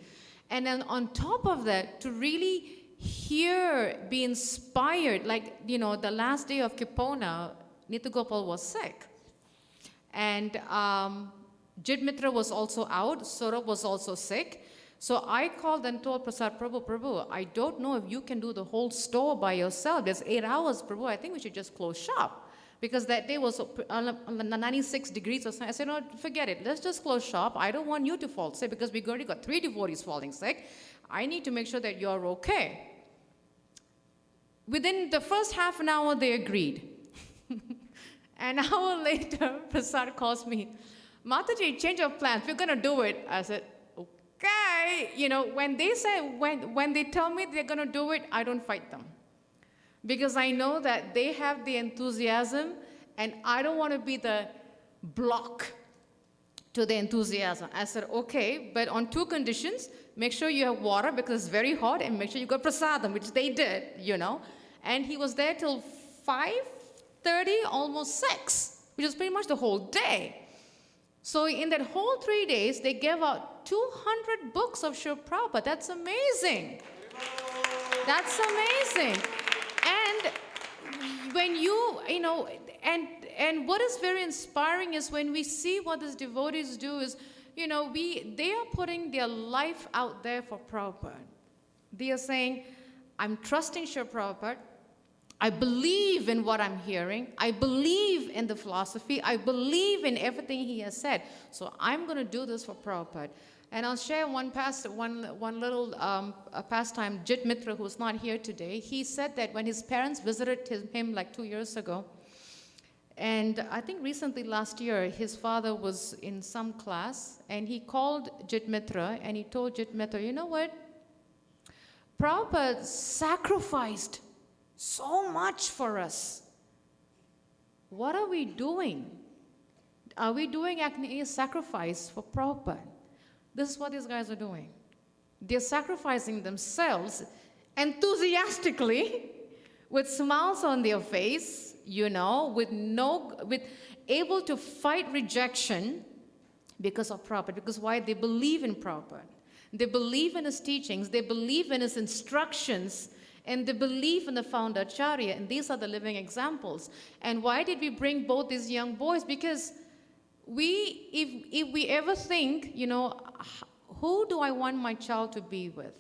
And then on top of that, to really be inspired, like, the last day of Kipona, Nitya Gopal was sick. And Jit Mitra was also out, Saurabh was also sick. So I called and told Prasad, Prabhu, I don't know if you can do the whole store by yourself. There's 8 hours, Prabhu. I think we should just close shop. Because that day was 96 degrees or something. I said, no, forget it. Let's just close shop. I don't want you to fall sick because we already got 3 devotees falling sick. I need to make sure that you're okay. Within the first half an hour, they agreed. An hour later, Prasad calls me, Mataji, change of plans. We're going to do it. I said, okay. When they say, when they tell me they're going to do it, I don't fight them. Because I know that they have the enthusiasm, and I don't want to be the block to the enthusiasm. I said, okay, but on 2 conditions. Make sure you have water because it's very hot, and make sure you got prasadam, which they did, And he was there till 5:30, almost 6, which is pretty much the whole day. So in that whole 3 days, they gave out 200 books of Srila Prabhupada. That's amazing. That's amazing. And when and what is very inspiring is when we see what these devotees do is, they are putting their life out there for Prabhupada. They are saying, I'm trusting Srila Prabhupada. I believe in what I'm hearing. I believe in the philosophy. I believe in everything he has said. So I'm going to do this for Prabhupada. And I'll share one little pastime. Jit Mitra, who's not here today, he said that when his parents visited him like 2 years ago, And I think recently, last year, his father was in some class, and he called Jit Mitra, and he told Jit Mitra, you know what? Prabhupada sacrificed so much for us. What are we doing? Are we doing a sacrifice for Prabhupada? This is what these guys are doing. They're sacrificing themselves enthusiastically, with smiles on their face, with able to fight rejection because of Prabhupada. Because why? They believe in Prabhupada. They believe in his teachings. They believe in his instructions. And they believe in the founder Acharya. And these are the living examples. And why did we bring both these young boys? Because if we ever think, who do I want my child to be with?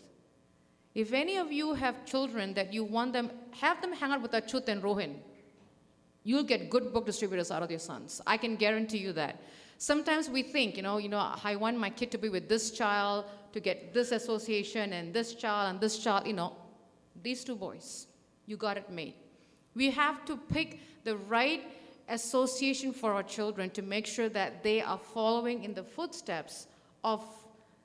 If any of you have children that you want them, have them hang out with Achut and Rohin. You'll get good book distributors out of your sons. I can guarantee you that. Sometimes we think, I want my kid to be with this child to get this association and this child, these two boys. You got it made. We have to pick the right association for our children to make sure that they are following in the footsteps of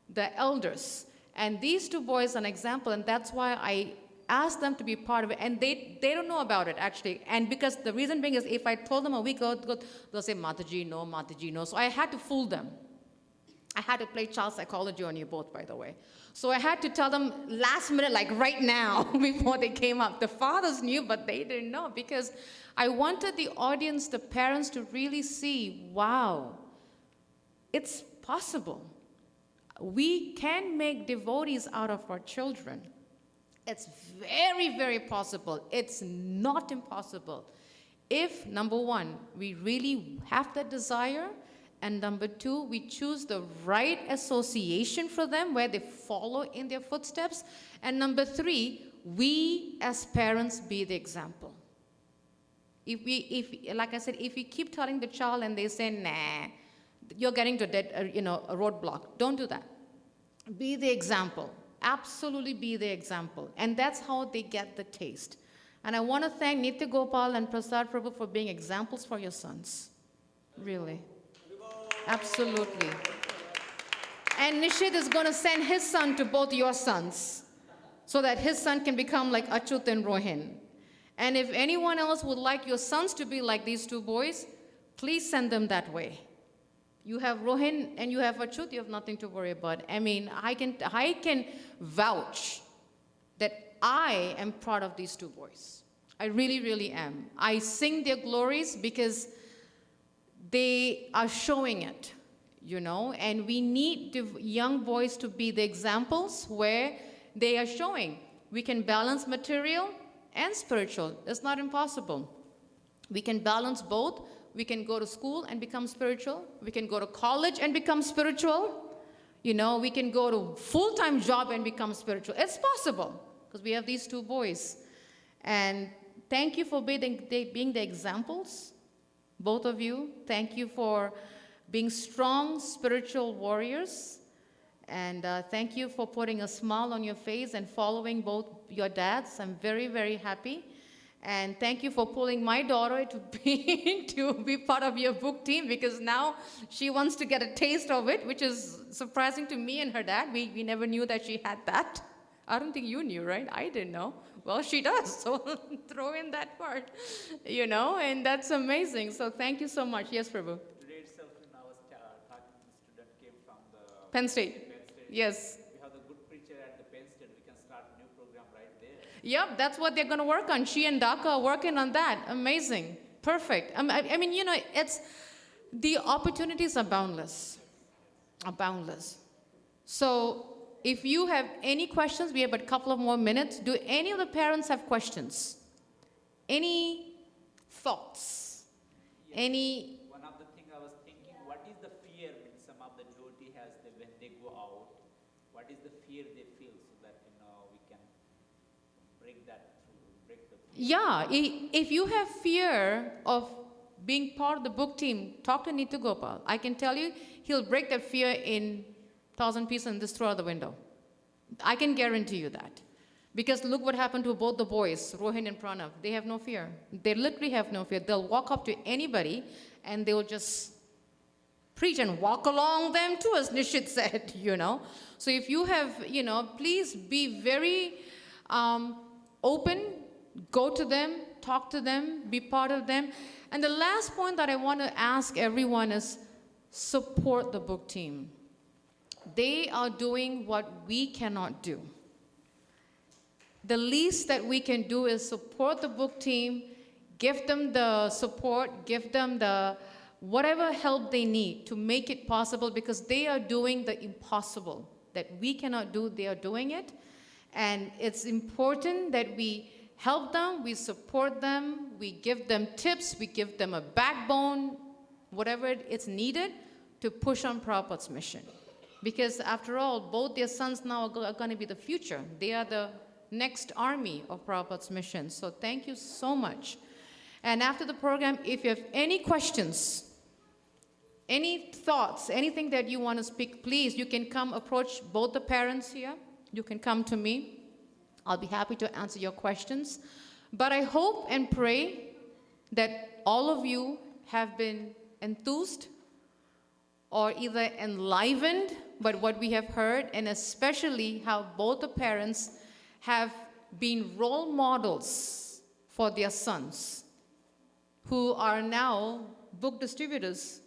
the elders. And these two boys are an example, and that's why I asked them to be part of it. And they don't know about it, actually. And because the reason being is if I told them a week ago, they'll say, Mataji, no. So I had to fool them. I had to play child psychology on you both, by the way. So I had to tell them last minute, like right now, before they came up. The fathers knew, but they didn't know, because I wanted the audience, the parents, to really see, wow, it's possible. We can make devotees out of our children. It's very, very possible. It's not impossible. If, number one, we really have that desire, and number two, we choose the right association for them where they follow in their footsteps, and number three, we as parents be the example. Like I said, if we keep telling the child and they say, nah, you're getting to a roadblock. Don't do that. Be the example. Absolutely be the example. And that's how they get the taste. And I want to thank Nitya Gopal and Prasad Prabhu for being examples for your sons. Really. Absolutely. And Nishid is going to send his son to both your sons so that his son can become like Achut and Rohin. And if anyone else would like your sons to be like these two boys, please send them that way. You have Rohin and you have Achut, you have nothing to worry about. I mean, I can vouch that I am proud of these two boys. I really, really am. I sing their glories because they are showing it, and we need the young boys to be the examples where they are showing. We can balance material and spiritual. It's not impossible. We can balance both. We can go to school and become spiritual. We can go to college and become spiritual. We can go to full-time job and become spiritual. It's possible because we have these two boys. And thank you for being the examples, both of you. Thank you for being strong spiritual warriors. And thank you for putting a smile on your face and following both your dads. I'm very, very happy. And thank you for pulling my daughter to be part of your book team, because now she wants to get a taste of it, which is surprising to me and her dad. We never knew that she had that. I don't think you knew, right? I didn't know. Well, she does, so throw in that part, and that's amazing. So thank you so much. Yes, Prabhu. Today itself, when I was talking to the student came from the Penn State. Yes. We have the good preacher at the Penn State. We can start a new program right there. Yep, that's what they're going to work on. She and Dhaka are working on that. Amazing. Perfect. I mean, it's the opportunities are boundless. So if you have any questions, we have a couple of more minutes. Do any of the parents have questions? Any thoughts? Any? One of the things I was thinking, what is the fear when some of the devotee has when they go out? What is the fear they feel so that we can break that through, break the fear? Yeah, if you have fear of being part of the book team, talk to Nitya Gopal. I can tell you, he'll break that fear in 1,000 pieces and just throw out the window. I can guarantee you that. Because look what happened to both the boys, Rohin and Pranav. They have no fear. They literally have no fear. They'll walk up to anybody and they'll just preach and walk along them too, as Nishit said, So if you have, please be very open, go to them, talk to them, be part of them. And the last point that I want to ask everyone is support the book team. They are doing what we cannot do. The least that we can do is support the book team, give them the support, give them the whatever help they need to make it possible, because they are doing the impossible that we cannot do. They are doing it. And it's important that we help them, we support them, we give them tips, we give them a backbone, whatever it's needed to push on Prabhupada's mission. Because after all, both their sons now are going to be the future. They are the next army of Prabhupada's mission. So thank you so much. And after the program, if you have any questions, any thoughts, anything that you want to speak, please, you can come approach both the parents here. You can come to me. I'll be happy to answer your questions. But I hope and pray that all of you have been enthused or either enlivened by what we have heard, and especially how both the parents have been role models for their sons, who are now book distributors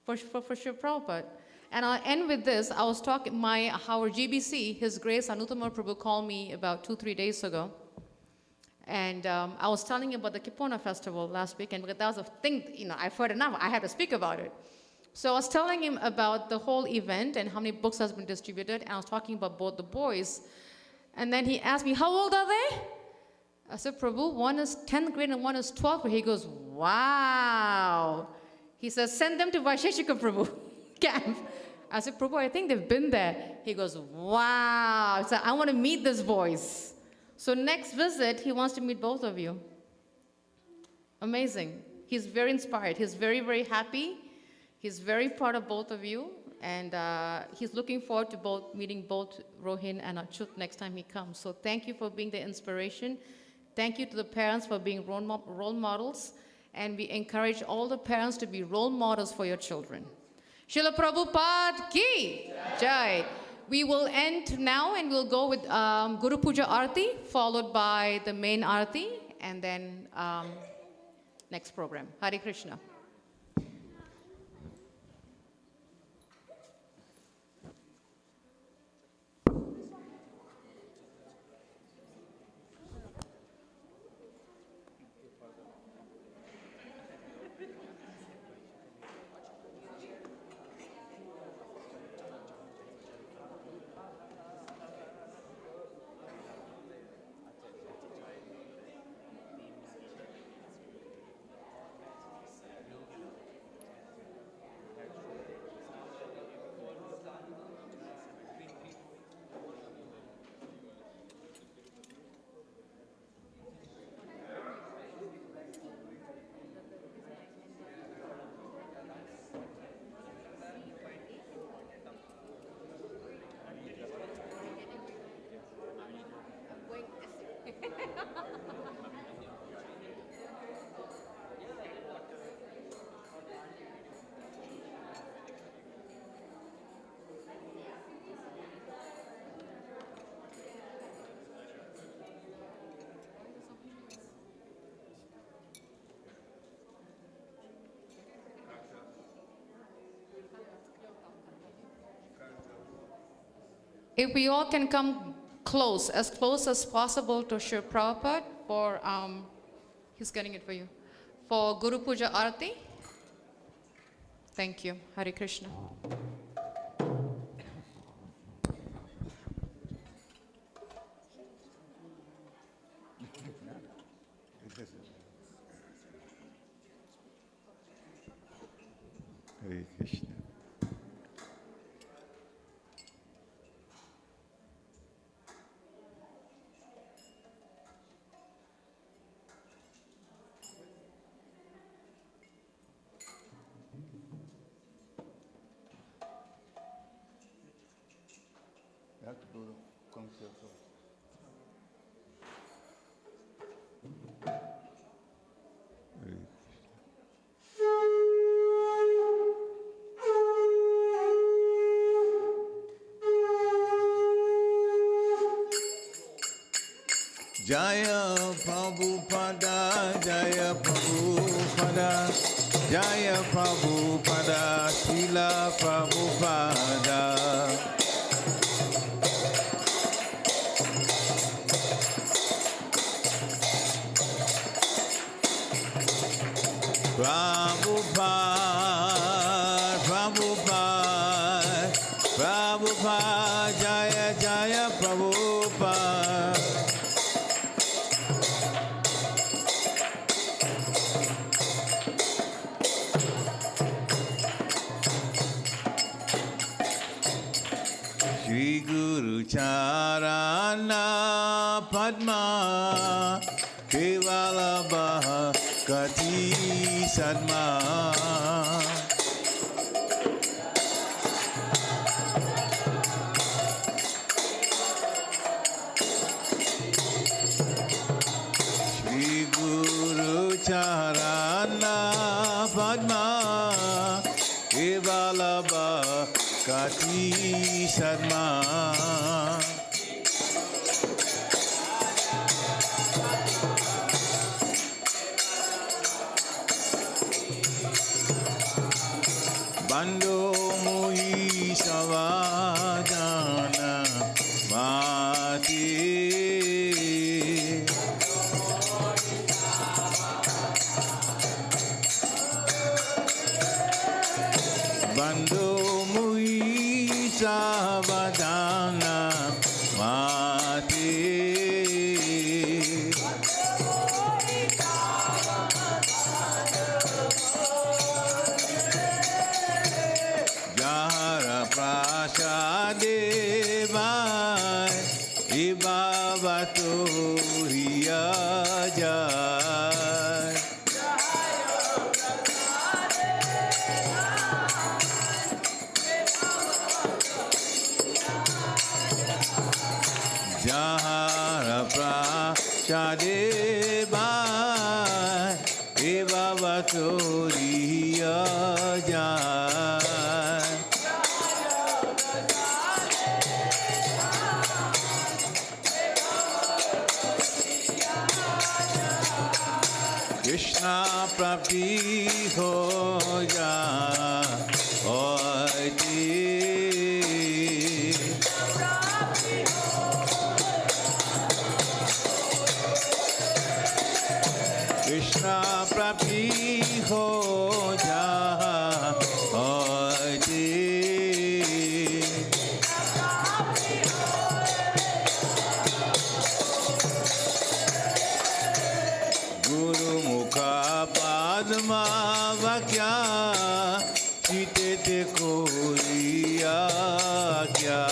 for Srila Prabhupada. And I'll end with this. I was talking, our GBC, His Grace Anuttama Prabhu called me about 2-3 days ago. And I was telling him about the Kipona festival last weekend, because that was a thing, I've heard enough. I had to speak about it. So I was telling him about the whole event and how many books has been distributed, and I was talking about both the boys. And then he asked me, how old are they? I said, Prabhu, one is 10th grade and one is 12th grade. He goes, wow. He says, send them to Vaisheshika Prabhu camp. I said, Prabhu, I think they've been there. He goes, wow. So I want to meet these boys. So next visit, he wants to meet both of you. Amazing. He's very inspired. He's very, very happy. He's very proud of both of you. And he's looking forward to meeting both Rohin and Achut next time he comes. So thank you for being the inspiration. Thank you to the parents for being role models. And we encourage all the parents to be role models for your children. Srila Prabhupada ki jai. We will end now and we'll go with Guru Puja Arti, followed by the main Arti, and then next program. Hare Krishna. If we all can come close as possible to Srila Prabhupada for, he's getting it for you, for Guru Puja Arati. Thank you. Hare Krishna. Hare Krishna. You have to do the concert. Jaya Prabhupada, Jaya Prabhupada, Jaya Prabhupada, Srila Prabhupada. Prabhupada, Prabhupada, Prabhupada, Jaya Jaya Prabhupada. Shri Guru Charana Padma Kevala Kati Sadma. Shri Guru Charana Padma Kevala Kati Sadma. Bando Mohi Savadana Mati. Bando Mohi Savadana Mati. Jahara Prasade Vai Ibavato Hiya Jai. Jahara Prasade Vai Ibavato Hiya Jai. Krishna Prabhi Ho Ja Hoiti. Krishna Prabhi Ho Ja Hoiti. Guru Mukha Padma Vakya Chitete Koriya Kya.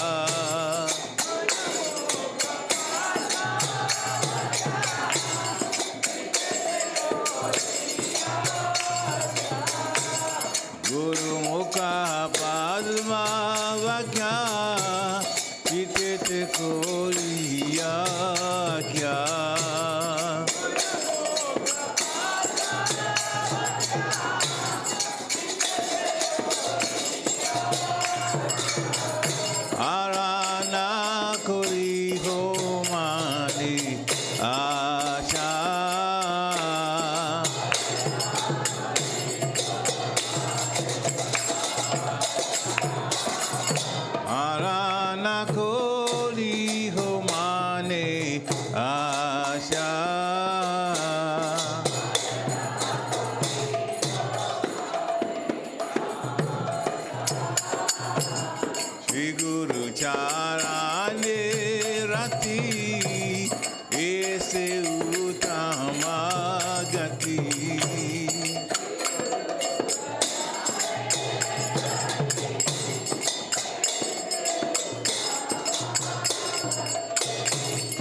Guru Mukha Padma Vakya Chitete Koriya Kya. Arana Kori Ho Mani Asha. Arana Kori Ho Mani Asha. Shri Guru Charane Rati Ese Utama Gati.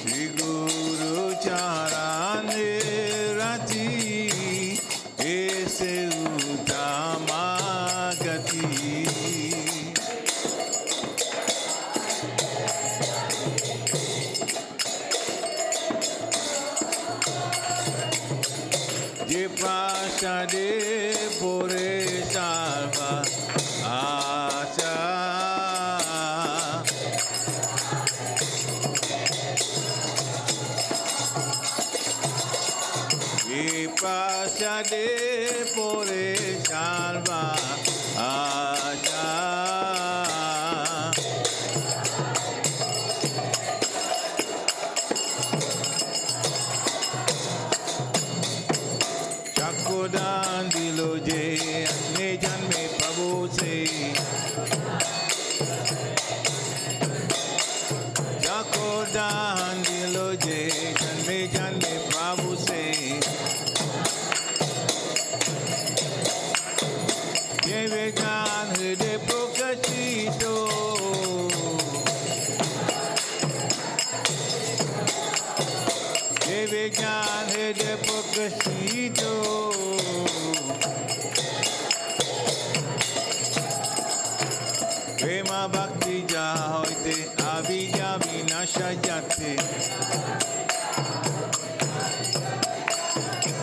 Shri Guru Charane Rati Ese Utama Gati. Je prasade pore sarva acha. prasade pore sarva asha chakodan dilo je apne janme prabhu se chakodan dilo je janme prabhu se Deve gan hriday prokashito Deve gan hriday prokashito Prema bhakti jaha hoite abhija vinasha jate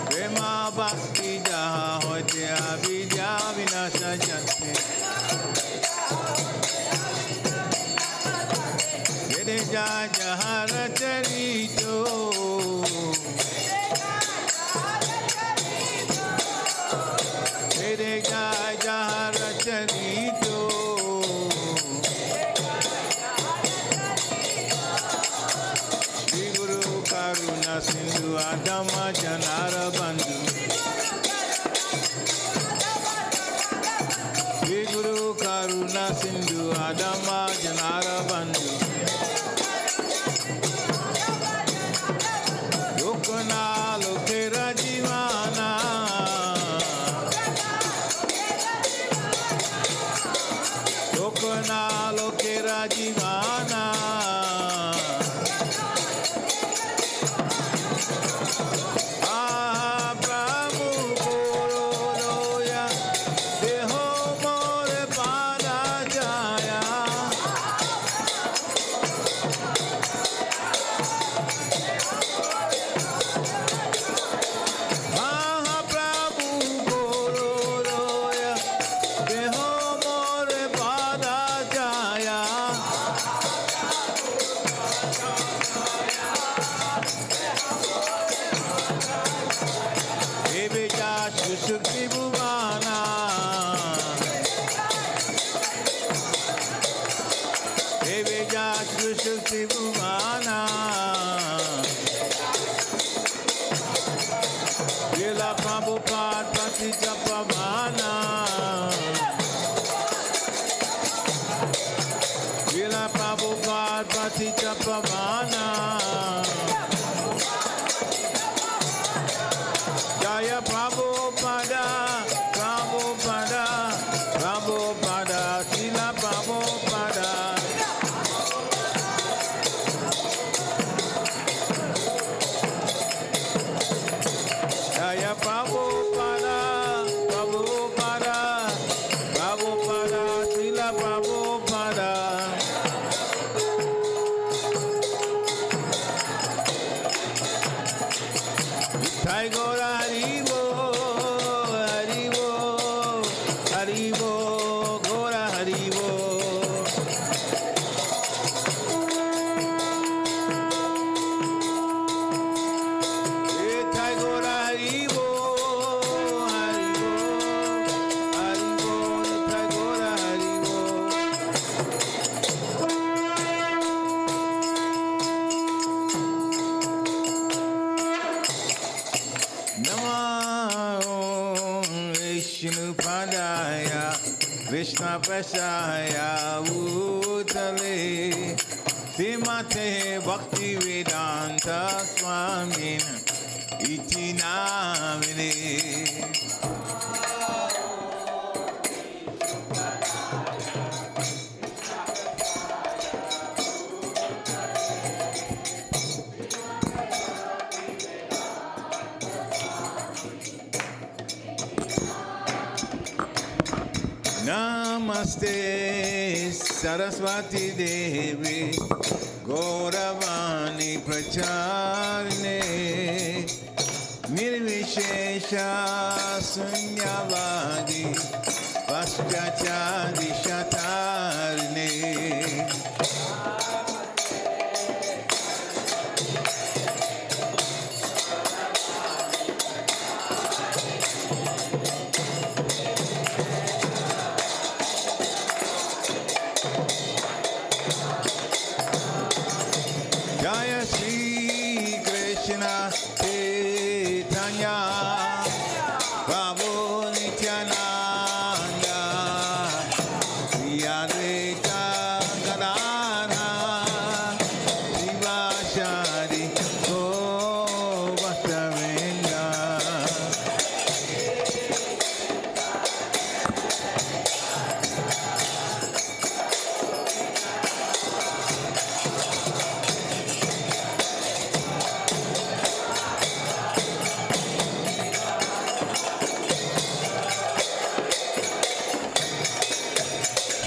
Prema bhakti jaha hoite abhija vinasha jate Vede jahara charito Vede jahara charito Shri Guru Karuna Sindhu Adama Janara Bandhu Shri Guru Karuna Sindhu Adama Janara Bandhu Lokana Lokera Jivana Lokana Lokera Jivana Srila Prabhupada Patija Pavana Srila Prabhupada Patija Pavana Jaya Prabhupada Prabhupada Prabhupada Srila Prabhupada Jaya Prabhupada, Prabhupada, Prabhupada, Srila Prabhupada. Jai Gora Haribo, Haribo, Haribo, Gora Haribo. Jai Gora Haribo, Haribo, Haribo, Jai Gora Haribo. Namo Vishnu Padaya Krishna Prasaya Bhutale Srimate Bhakti Vedanta Swamin Iti Namine Namaste Saraswati Devi Gauravani Pracharne Nirvishesha Sunyavadi Paschachadi Shatarne Krishna Chaitanya Prabhu Nityananda Shri Advaita Gadadhara Srivasari Gaura Vrindavan.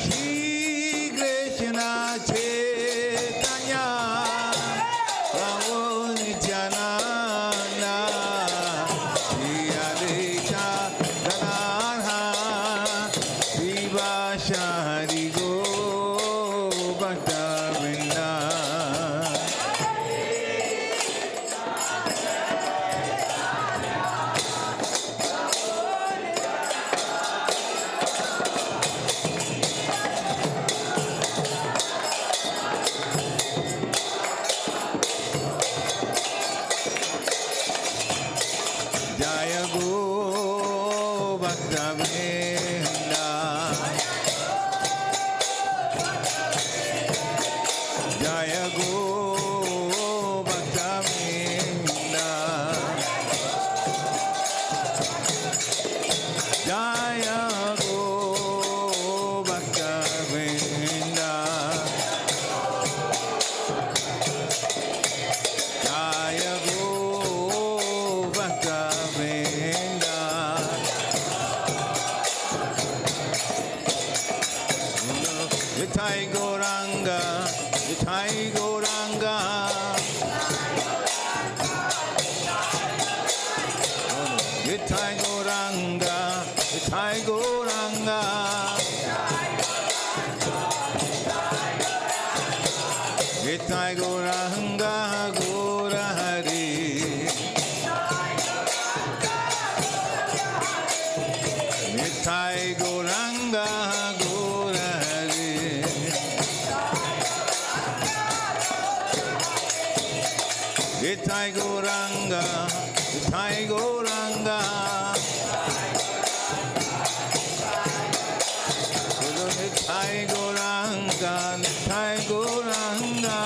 Shri Krishna Chaitanya Prabhu Nityananda Shri Advaita Gadadhara Srivasari Gaura Vrindavan. Jaya Go Bhakta Vrinda Jaya Go Bhakta Vrinda Jaya Go Bhakta Vrinda Jaya Go Bhakta Vrinda Vithai Gauranga Vithai Gauranga Vithai Gauranga Vithai Gauranga Vithai Gauranga Gaura Hari Vithai Gauranga Gaura Hari Vithai Gauranga Vithai Gauranga Guru Vithai Gauranga Vithai Gauranga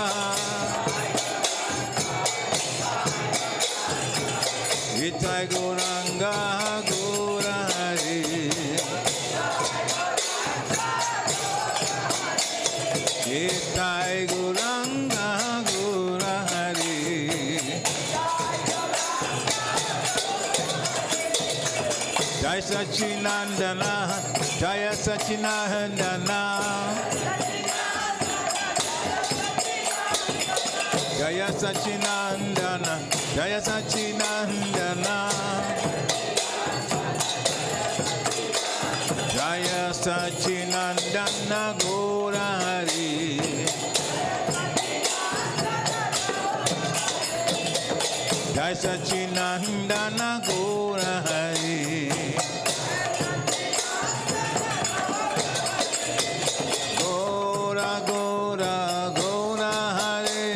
Vithai Gauranga Gaura Hari Vithai Gauranga Gaura Hari Jai Sachinandana Jaya Sachinandana Jaya Sachinandana Jaya Sachinandana Jaya Sachinandana Gaura Hari Jai Sachinandana Gaura Hari Gaura Gaura Gaura Hari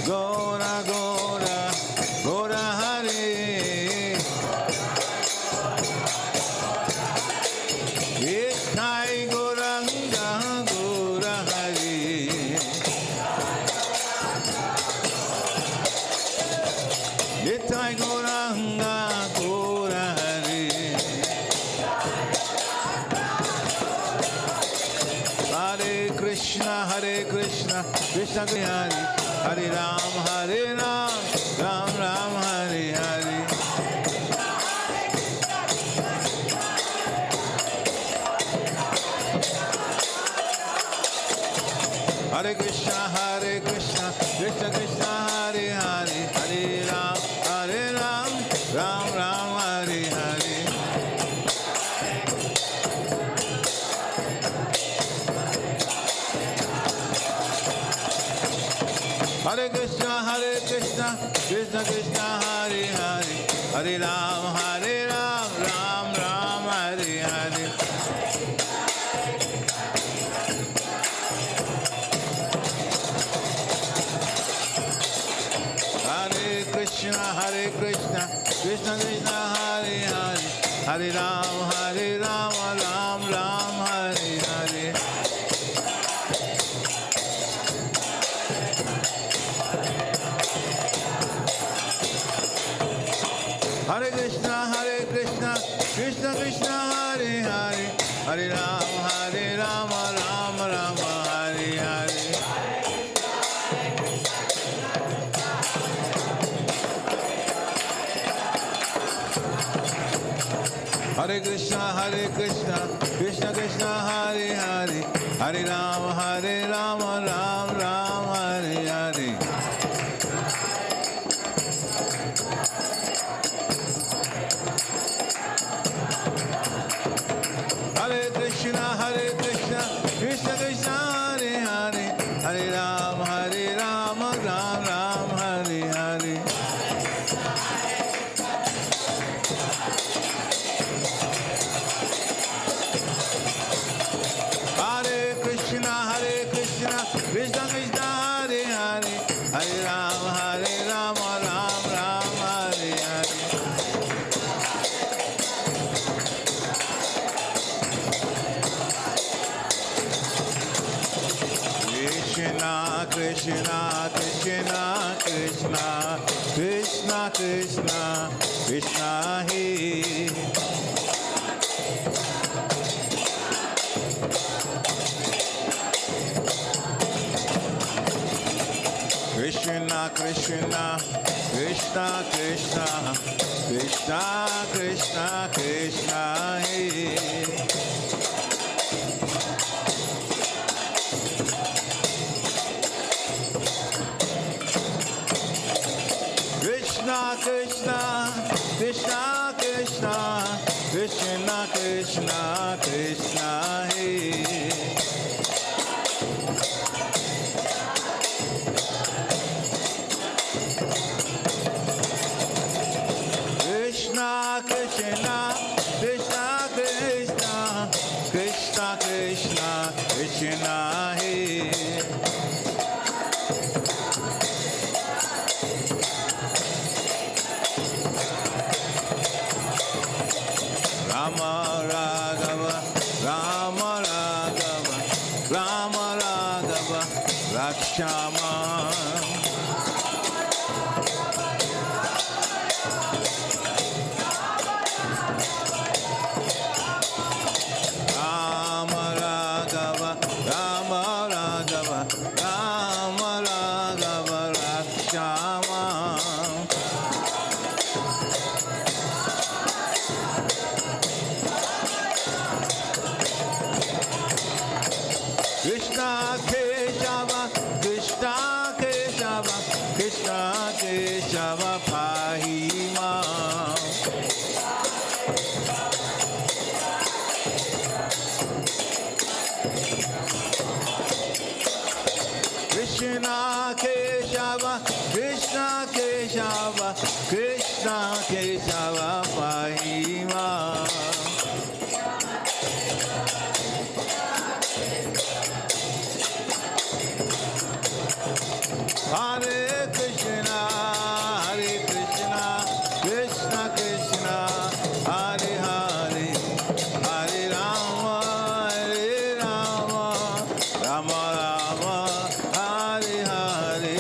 Gaura Gaura Gaura Hari Vithai Gauranga Gaura Hari Vithai Gauranga Gaura Hari Hare Krishna Krishna Krishna Hare Hare Ram Ram Ram Hare Hare Hare Krishna Krishna Krishna Hare Hare Hare Ram Ram Ram Hare Hare Hare Krishna Krishna Krishna Hare Hare Hare Ram Ram Ram Hare Hare Krishna, Krishna Krishna, Hare Hare, Hare Ram, Ram Ram, Hare Hare. Hare Krishna, Krishna Krishna, Hare Hare, Hare Ram, Ram Ram, Hare Hare. Hare Krishna, Krishna Krishna, Hare Hare, Hare Ram, Ram Ram, Hare Hare. Hare Krishna, Krishna Krishna, Hare Hare, Hare Ram, Ram Ram, Hare Hare. Hare Krishna, Krishna Krishna, Hare Hare, Hare Ram, Ram Ram, Hare Hare. Krishna, Krishna Krishna, Krishna Krishna, Krishna He. Krishna, Krishna Krishna, Krishna Krishna, Krishna He. Krishna, Krishna Krishna, Krishna Krishna, Krishna He. Krishna, Krishna Krishna, Krishna Krishna, Krishna He. Rama Raghava, Rama Raghava, Rama Raghava, Rakshama. Rama Raghava, Rama Raghava, Rama Raghava, Rakshama. Krishna Keshava, Krishna Keshava, Krishna Keshava, Pahima. Krishna Keshava, Krishna Keshava, Krishna Keshava, Pahima. Hare Krishna, Krishna Krishna, Hare Hare, Hare Rama, Rama Rama, Hare Hare.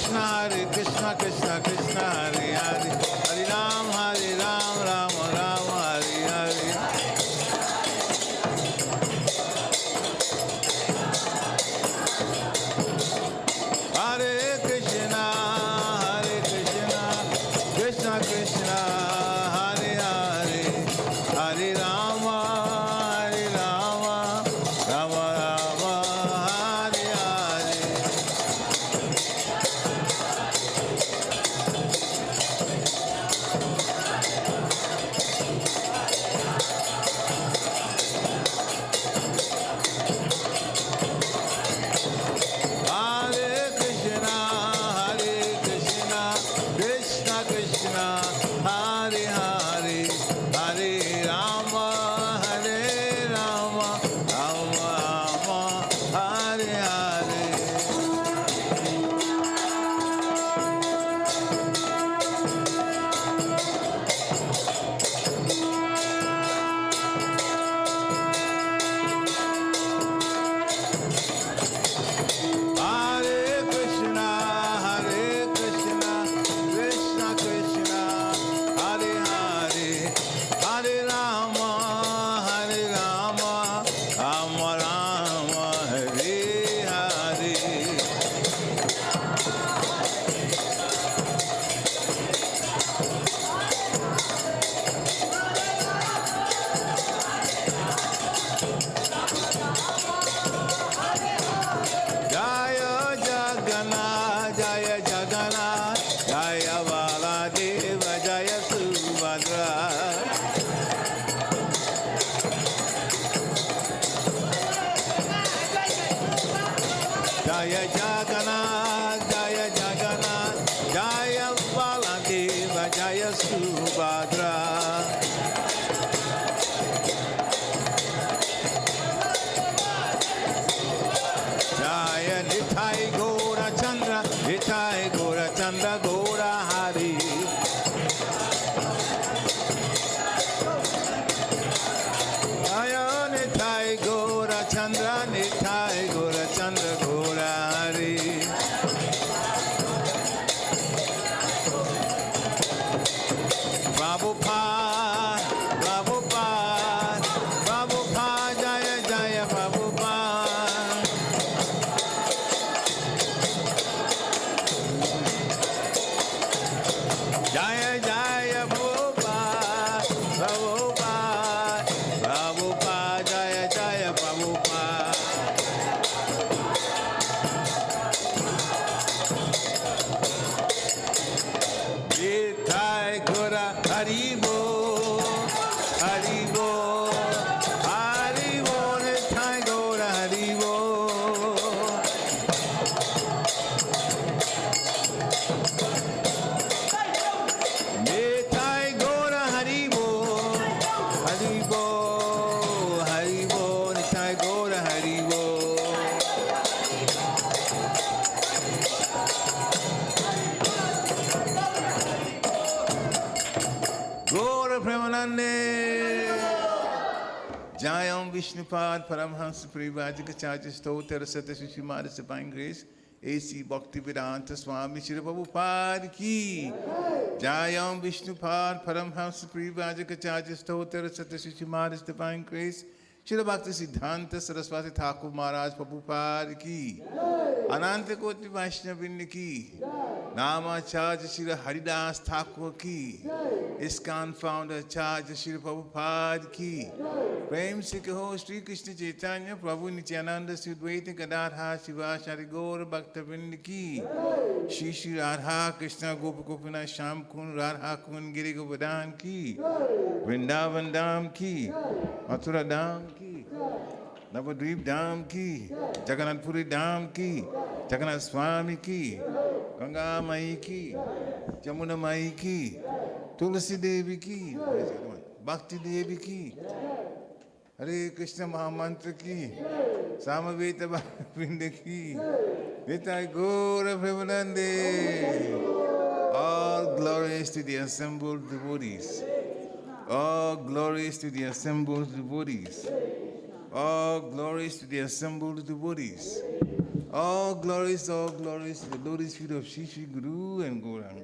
Krishna Hare Krishna Krishna Krishna Hare Hare Hare Ram Ram Ram Hare Hare Hare Krishna Krishna Krishna Hare Hare Hare Rama Rama Rama Hare Hare Hare Krishna, Krishna Krishna, Hare Hare, Hare Rama, Rama Rama, Hare Hare. Hare Krishna, Krishna Krishna, Hare Hare, Hare Rama, Rama Rama, Hare Hare. Jaya Jagannath, Jaya Baladeva, Jaya Subhadra. Jaya Jagannath, Jaya Baladeva, Jaya Subhadra. Jaya Nitai Gora Chandra, Gora Hari. Jaya Nitai Gora Chandra, Gora Hari. Prabhupada, Jaya Prabhupada. Jaya Prabhupada, Jaya Prabhupada. Nitai Gora Haribo, Nitai Gora Haribo. Nitai Gora Haribo, Nitai Gora Haribo. Gora Premanande, Jayam Vishnupad Paramhans Privajikacharya Stotra Satashishi Maharaj Divine Grace, A.C. Bhaktivedanta Swami Srila Prabhupada Ki. Jayam Vishnupad Paramhans Privajikacharya Stotra Satashishi Maharaj Divine Grace, Srila Bhakti Siddhanta Saraswati Thakur Maharaj Prabhupada Ki. Ananta Koti Vaishnavin Ki. Namacharya Srila Haridas Thakur Ki. ISKCON founder Acharya Srila Prabhupada Ki. Prem Se Kaho Sri Krishna Chaitanya Prabhu Nityananda Sudvaita Gadadha Shiva Shari Gaur Bhaktavind Ki. Shri Radha Krishna Gopakopina Sham Kun Radha Kun Giri Govardhan Ki. Vrindavan Dham Ki. Mathura Dham Ki. Navadvip Dham Ki. Jagannath Puri Dham Ki. Jagannath Swami Ki. Ganga Mai Ki. Jamuna Mai Ki. Tulsi Devi Ki. Bhakti Devi Ki. Hare Krishna Mahamantra Ki. Samaveta Bhavinda Ki. Nitai Gaura Premanande. All glories to the assembled devotees. All glories to the assembled devotees. All glories to the assembled devotees. All glories to the lotus feet of Shri Shri Guru and Gauranga.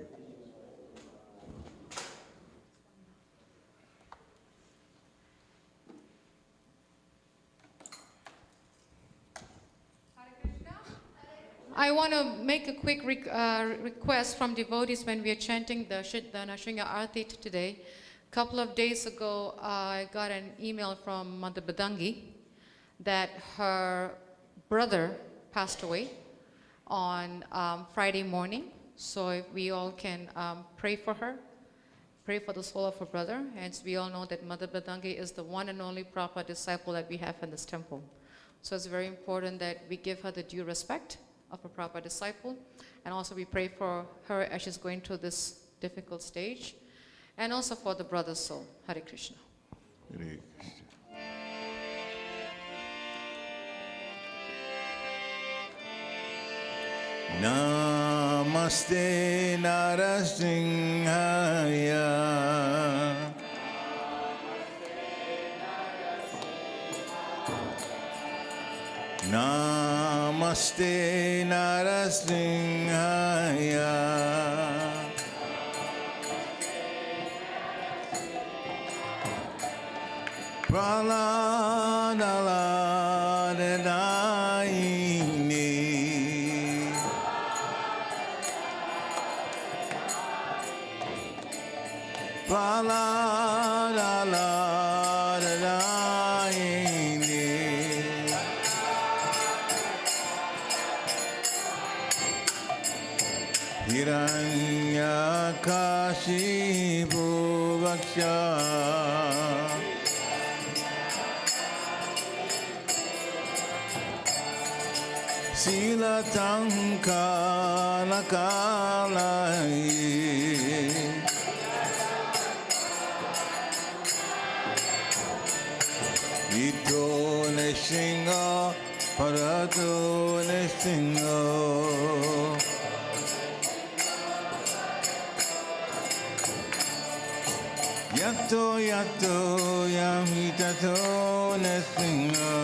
I want to make a quick request from devotees when we are chanting the Nrsimha Arati today. A couple of days ago, I got an email from Mother Badangi that her brother passed away on Friday morning. So if we all can pray for her, pray for the soul of her brother. And we all know that Mother Badangi is the one and only Prabhupada disciple that we have in this temple. So it's very important that we give her the due respect of a Prabhupada disciple. And also we pray for her as she's going through this difficult stage. And also for the brother's soul. Hare Krishna. Hare Krishna. Namaste Narasimhaya. Namaste Narasimhaya. Praladaladanayini. Praladaladanayini. Hiranyakashipu Vaksha. Silatankalakalayi. Ito Nishinga Parato Nishinga. Yato yato yamitato Nishinga.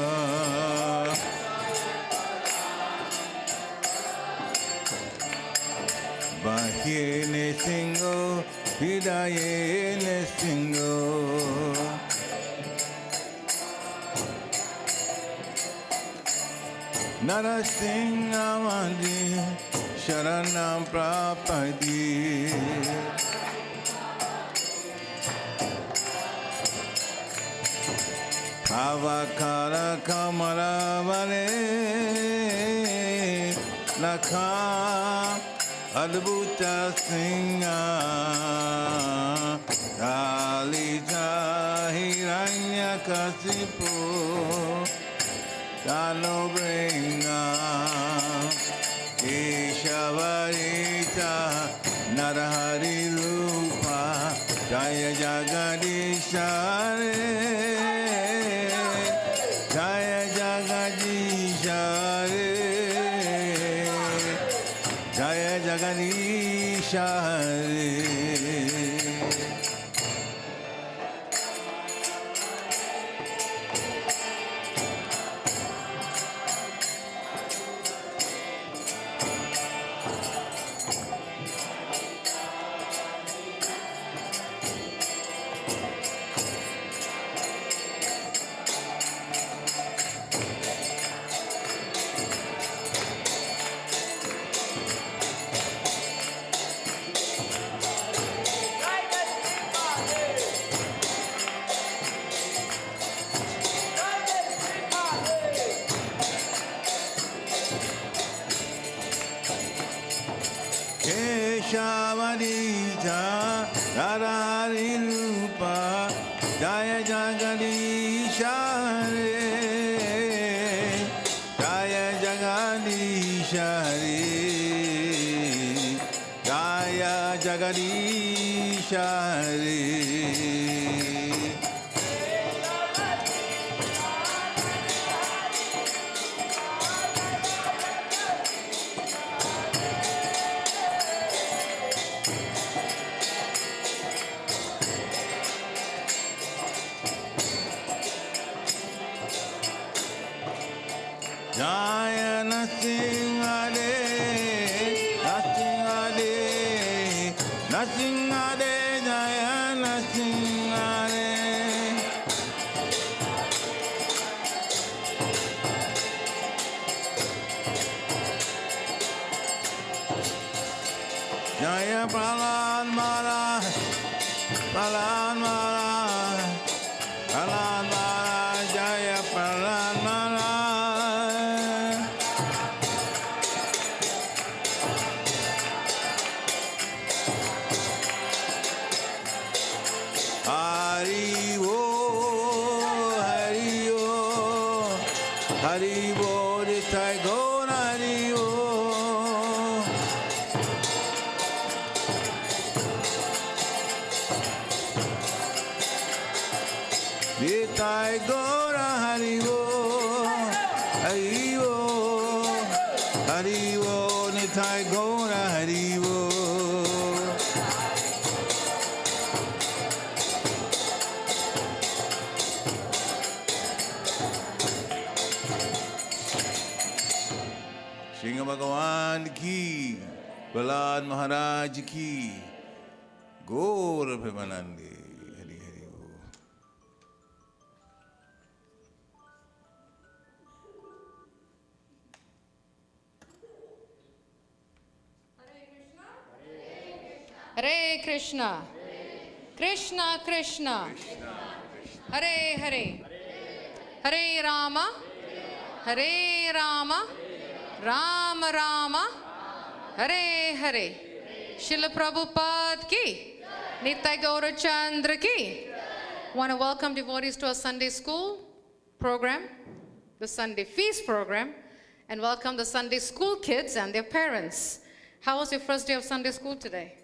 Bahye Nishinga Hidaye Nishinga. Narasimhamadi Sharanam Prapadi. Avakara Kamara Vare Lakha Adbhuta Singha Dalita Hiranyakasipu Dano Bringa Ishavarita Narahari Rupa Jaya Jagadishare Jaya Jagadishare Jaya Jagadishare. Keshavarita Radhari Rupa Jaya Jagadishare Jaya Jagadishare Jaya Jagadishare. Jaya Jaya Nasingade, Nasingade, Nasingade, Jaya Nasingade. Jaya Prahlad Maharaj, Prahlad Maharaj, Prahlad Maharaj, Jaya Prahlad Maharaj. Hari Bo, Hari Bo, Hari Bo, Nitai Gaur Hari Bo. Nitai Gaur Hari Bo, Hari Bo, Hari Bo, Nitai Gaur Hari Bo. Singh भगवान की, प्रहलाद महाराज की, गौर प्रेमानंदे, हरि हरि बोल। Hare Krishna. Krishna Krishna. Hare Hare. Hare Rama. Hare Rama. Rama Rama. Hare Hare. Srila Prabhupada ki. Nitai Gaura Chandra ki. Want to welcome devotees to our Sunday school program, the Sunday feast program, and welcome the Sunday school kids and their parents. How was your first day of Sunday school today?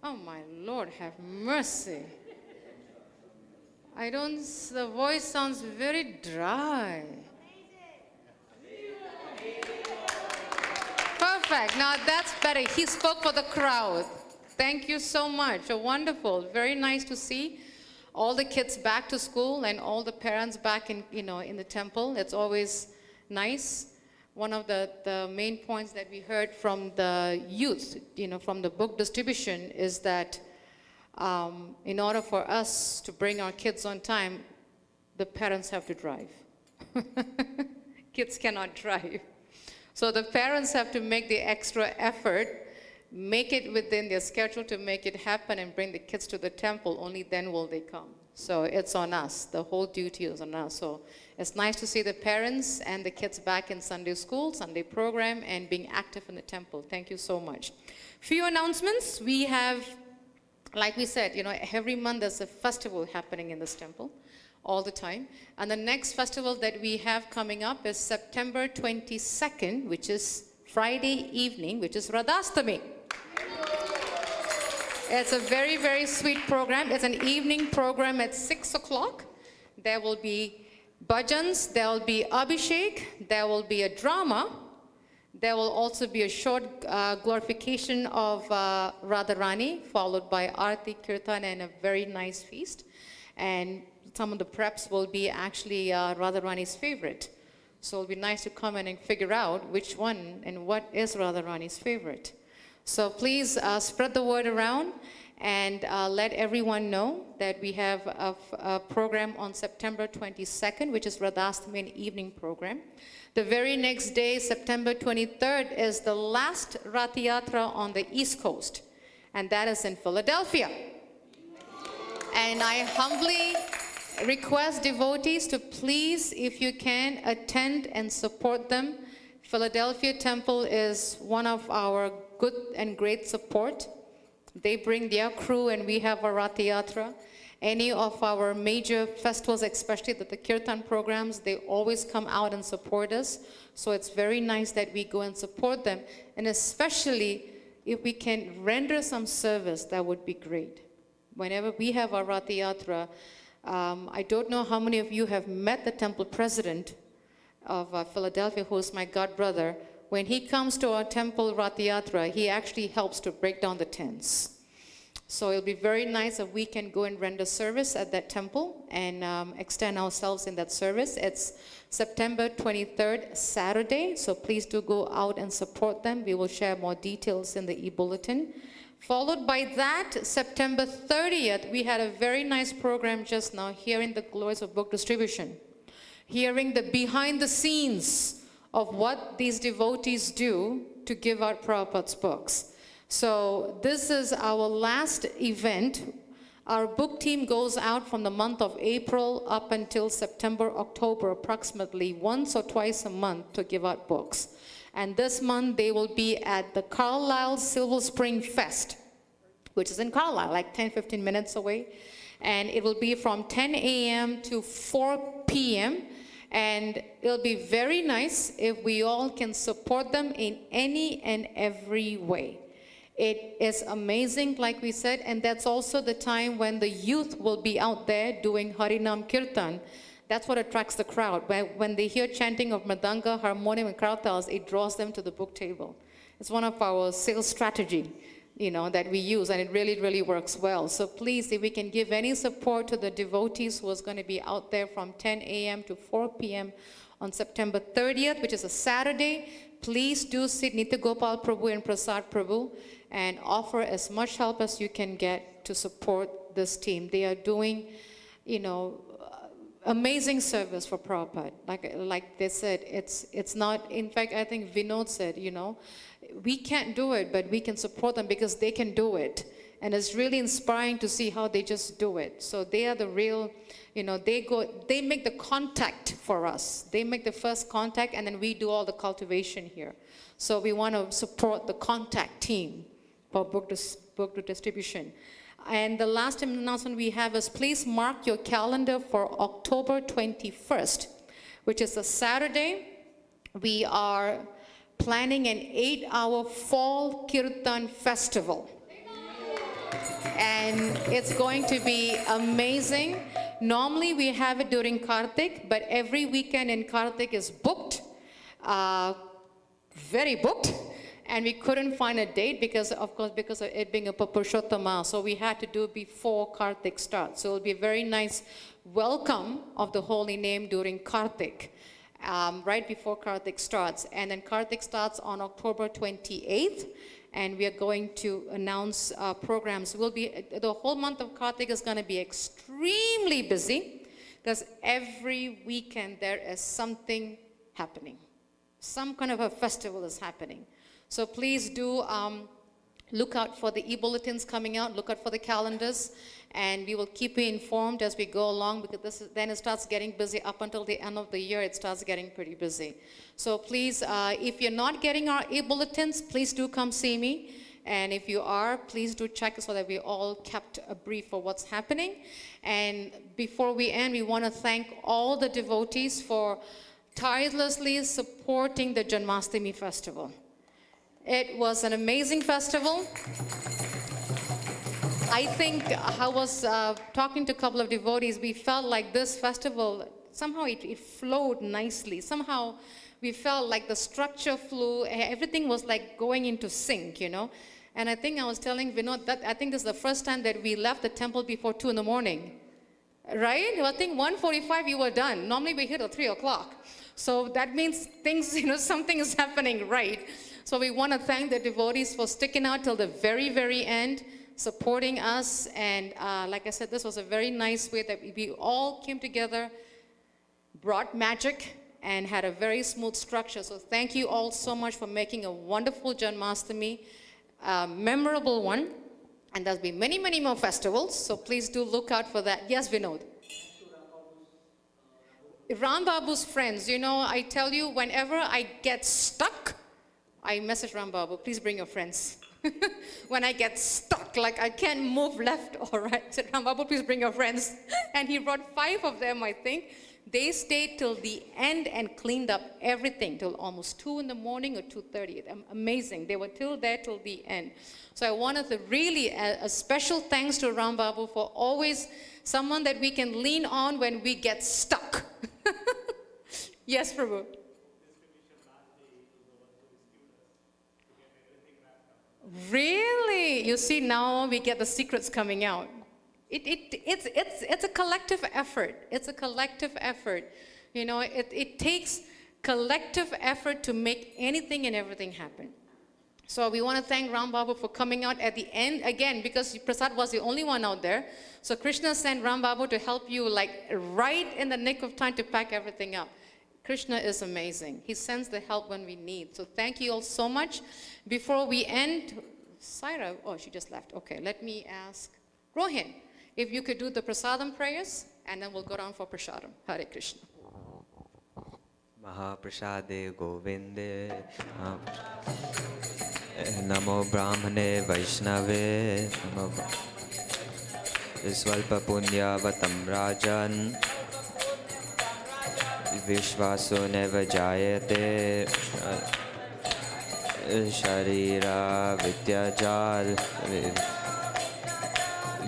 Oh my Lord, have mercy. The voice sounds very dry. Perfect, now that's better. He spoke for the crowd. Thank you so much, wonderful. Very nice to see all the kids back to school and all the parents back in the temple. It's always nice. One of the main points that we heard from the youth, from the book distribution is that in order for us to bring our kids on time, the parents have to drive. Kids cannot drive. So the parents have to make the extra effort, make it within their schedule to make it happen and bring the kids to the temple. Only then will they come. So it's on us. The whole duty is on us. So it's nice to see the parents and the kids back in Sunday school, Sunday program, and being active in the temple. Thank you so much. Few announcements. We have, like we said, every month there's a festival happening in this temple all the time. And the next festival that we have coming up is September 22nd, which is Friday evening, which is Radhastami. It's a very, very sweet program. It's an evening program at 6 o'clock. There will be bhajans, there will be abhishek, there will be a drama. There will also be a short glorification of Radharani, followed by Arati, Kirtan, and a very nice feast. And some of the preps will be actually Radharani's favorite. So it'll be nice to come in and figure out which one and what is Radharani's favorite. So please spread the word around and let everyone know that we have a program on September 22nd, which is Radhastami evening program. The very next day, September 23rd, is the last Rath Yatra on the East Coast, and that is in Philadelphia. And I humbly request devotees to please, if you can, attend and support them. Philadelphia Temple is one of our good and great support. They bring their crew and we have a Rath Yatra. Any of our major festivals, especially the Kirtan programs, they always come out and support us. So it's very nice that we go and support them. And especially if we can render some service, that would be great. Whenever we have our Rath Yatra, I don't know how many of you have met the temple president of Philadelphia, who is my god brother. When he comes to our temple Rath Yatra, he actually helps to break down the tents. So it'll be very nice if we can go and render service at that temple and extend ourselves in that service. It's September 23rd, Saturday, so please do go out and support them. We will share more details in the e-bulletin. Followed by that, September 30th, we had a very nice program just now, hearing the glories of book distribution, hearing the behind the scenes of what these devotees do to give out Prabhupada's books. So this is our last event. Our book team goes out from the month of April up until September, October, approximately once or twice a month to give out books. And this month they will be at the Carlisle Silver Spring Fest, which is in Carlisle, like 10-15 minutes away. And it will be from 10 a.m. to 4 p.m. And it'll be very nice if we all can support them in any and every way. It is amazing, like we said, and that's also the time when the youth will be out there doing Harinam Kirtan. That's what attracts the crowd. When they hear chanting of Mridanga, harmonium, and kartals, it draws them to the book table. It's one of our sales strategy, that we use, and it really, really works well. So please, if we can give any support to the devotees who is going to be out there from 10 a.m. to 4 p.m. on September 30th, which is a Saturday, please do see Nitya Gopal Prabhu and Prasad Prabhu and offer as much help as you can get to support this team. They are doing, amazing service for Prabhupada. Like they said, it's not, in fact, I think Vinod said, we can't do it, but we can support them because they can do it. And it's really inspiring to see how they just do it. So they are the real, they make the contact for us. They make the first contact, and then we do all the cultivation here. So we want to support the contact team for book distribution. And the last announcement we have is please mark your calendar for October 21st, which is a Saturday. We are planning an 8-hour fall Kirtan festival. And it's going to be amazing. Normally we have it during Kartik, but every weekend in Kartik is booked, very booked. And we couldn't find a date because of it being a Purushottama. So we had to do it before Kartik starts. So it'll be a very nice welcome of the holy name during Kartik, right before Kartik starts. And then Kartik starts on October 28th. And we are going to announce programs. The whole month of Kartik is going to be extremely busy because every weekend there is something happening. Some kind of a festival is happening. So please do look out for the e-bulletins coming out, look out for the calendars, and we will keep you informed as we go along because then it starts getting busy up until the end of the year. It starts getting pretty busy. So please, if you're not getting our e-bulletins, please do come see me. And if you are, please do check so that we all kept a brief of what's happening. And before we end, we want to thank all the devotees for tirelessly supporting the Janmashtami festival. It was an amazing festival. I think I was talking to a couple of devotees. We felt like this festival, somehow it flowed nicely. Somehow we felt like the structure flew. Everything was like going into sync, And I think I was telling Vinod that I think this is the first time that we left the temple before 2 in the morning. Right? I think 1:45 you were done. Normally we're here till 3 o'clock. So that means things, something is happening right. So we want to thank the devotees for sticking out till the very, very end, supporting us. And like I said, this was a very nice way that we all came together, brought magic, and had a very smooth structure. So thank you all so much for making a wonderful Janmashtami, memorable one. And there'll be many, many more festivals. So please do look out for that. Yes, Vinod. Ram Babu's friends, I tell you, whenever I get stuck, I message Ram Babu, please bring your friends. When I get stuck, like I can't move left or right, I said, Ram Babu, please bring your friends. And he brought 5 of them, I think. They stayed till the end and cleaned up everything till almost 2 in the morning or 2:30. Amazing. They were there till the end. So I wanted to really, a special thanks to Ram Babu for always someone that we can lean on when we get stuck. Yes, Prabhu. Really? you see now we get the secrets coming out. It's a collective effort. It's a collective effort. You know, it takes collective effort to make anything and everything happen. So we want to thank Ram Babu for coming out at the end again, because Prasad was the only one out there. So Krishna sent Ram Babu to help you like right in the nick of time to pack everything up. Krishna is amazing. He sends the help when we need. So thank you all so much. Before we end, Saira, oh, she just left. Okay, let me ask Rohin if you could do the prasadam prayers, and then we'll go down for prasadam. Hare Krishna. Mahaprasade Govinde Namo Brahmane Vaishnave Namo Svalpa Punyavatam Rajan Vishvaso Neva Jayate Sharira Vidyajal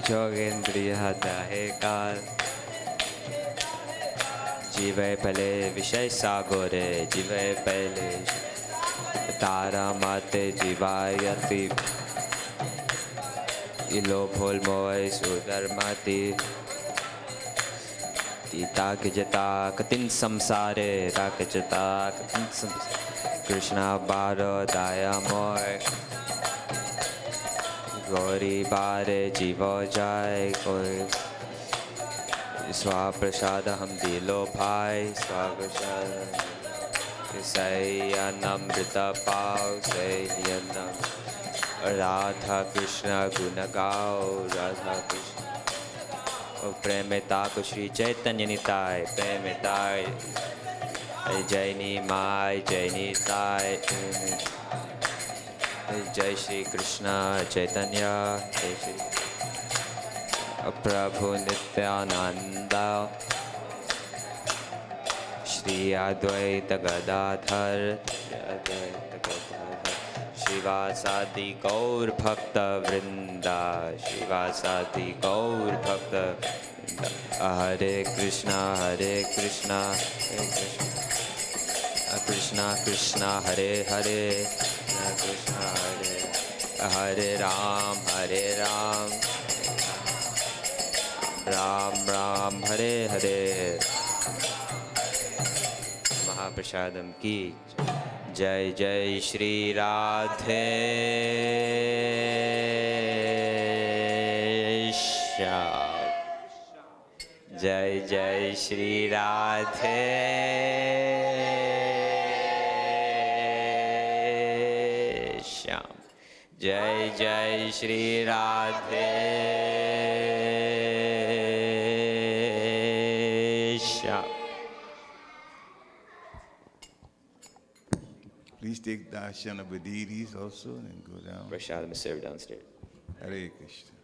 Jogendriya Dahekal Jive Pale Vishay Sagore Jive Pale Tara Mate Jivayati Ilo Bholmoy Sudarmati Tita Kijata Katin Samsare Rakajata Katin Samsare Krishna Baro Dayamoy Gauri Bare Jivo Jai Gauri Swaprasada Ham Dilo Bhai Swaprasada Sayanamrita Pao Sayanam Radha Krishna Gunagao Radha Krishna Premita ko Shri Chaitanya Nitai Premitai Jaini Mai Jaini Tai Jai Shri Krishna Chaitanya Jai Shri Prabhu Nityananda Shri Advaita Gadadhar Shivasadi Gaur Bhakta Vrinda Shivasadi Gaur Bhakta Vrinda Hare Krishna Hare Krishna Hare Krishna Krishna Krishna Hare Hare Krishna Hare Hare Ram Hare Ram Ram Ram Hare Hare Mahaprasadam ki Jai Jai Shri Radhe Shyam Jai Jai Shri Radhe Shyam Jai Jai Shri Radhe Shyam. Please take darshan of the deities also and go down. Prashadam is served downstairs. Hare Krishna.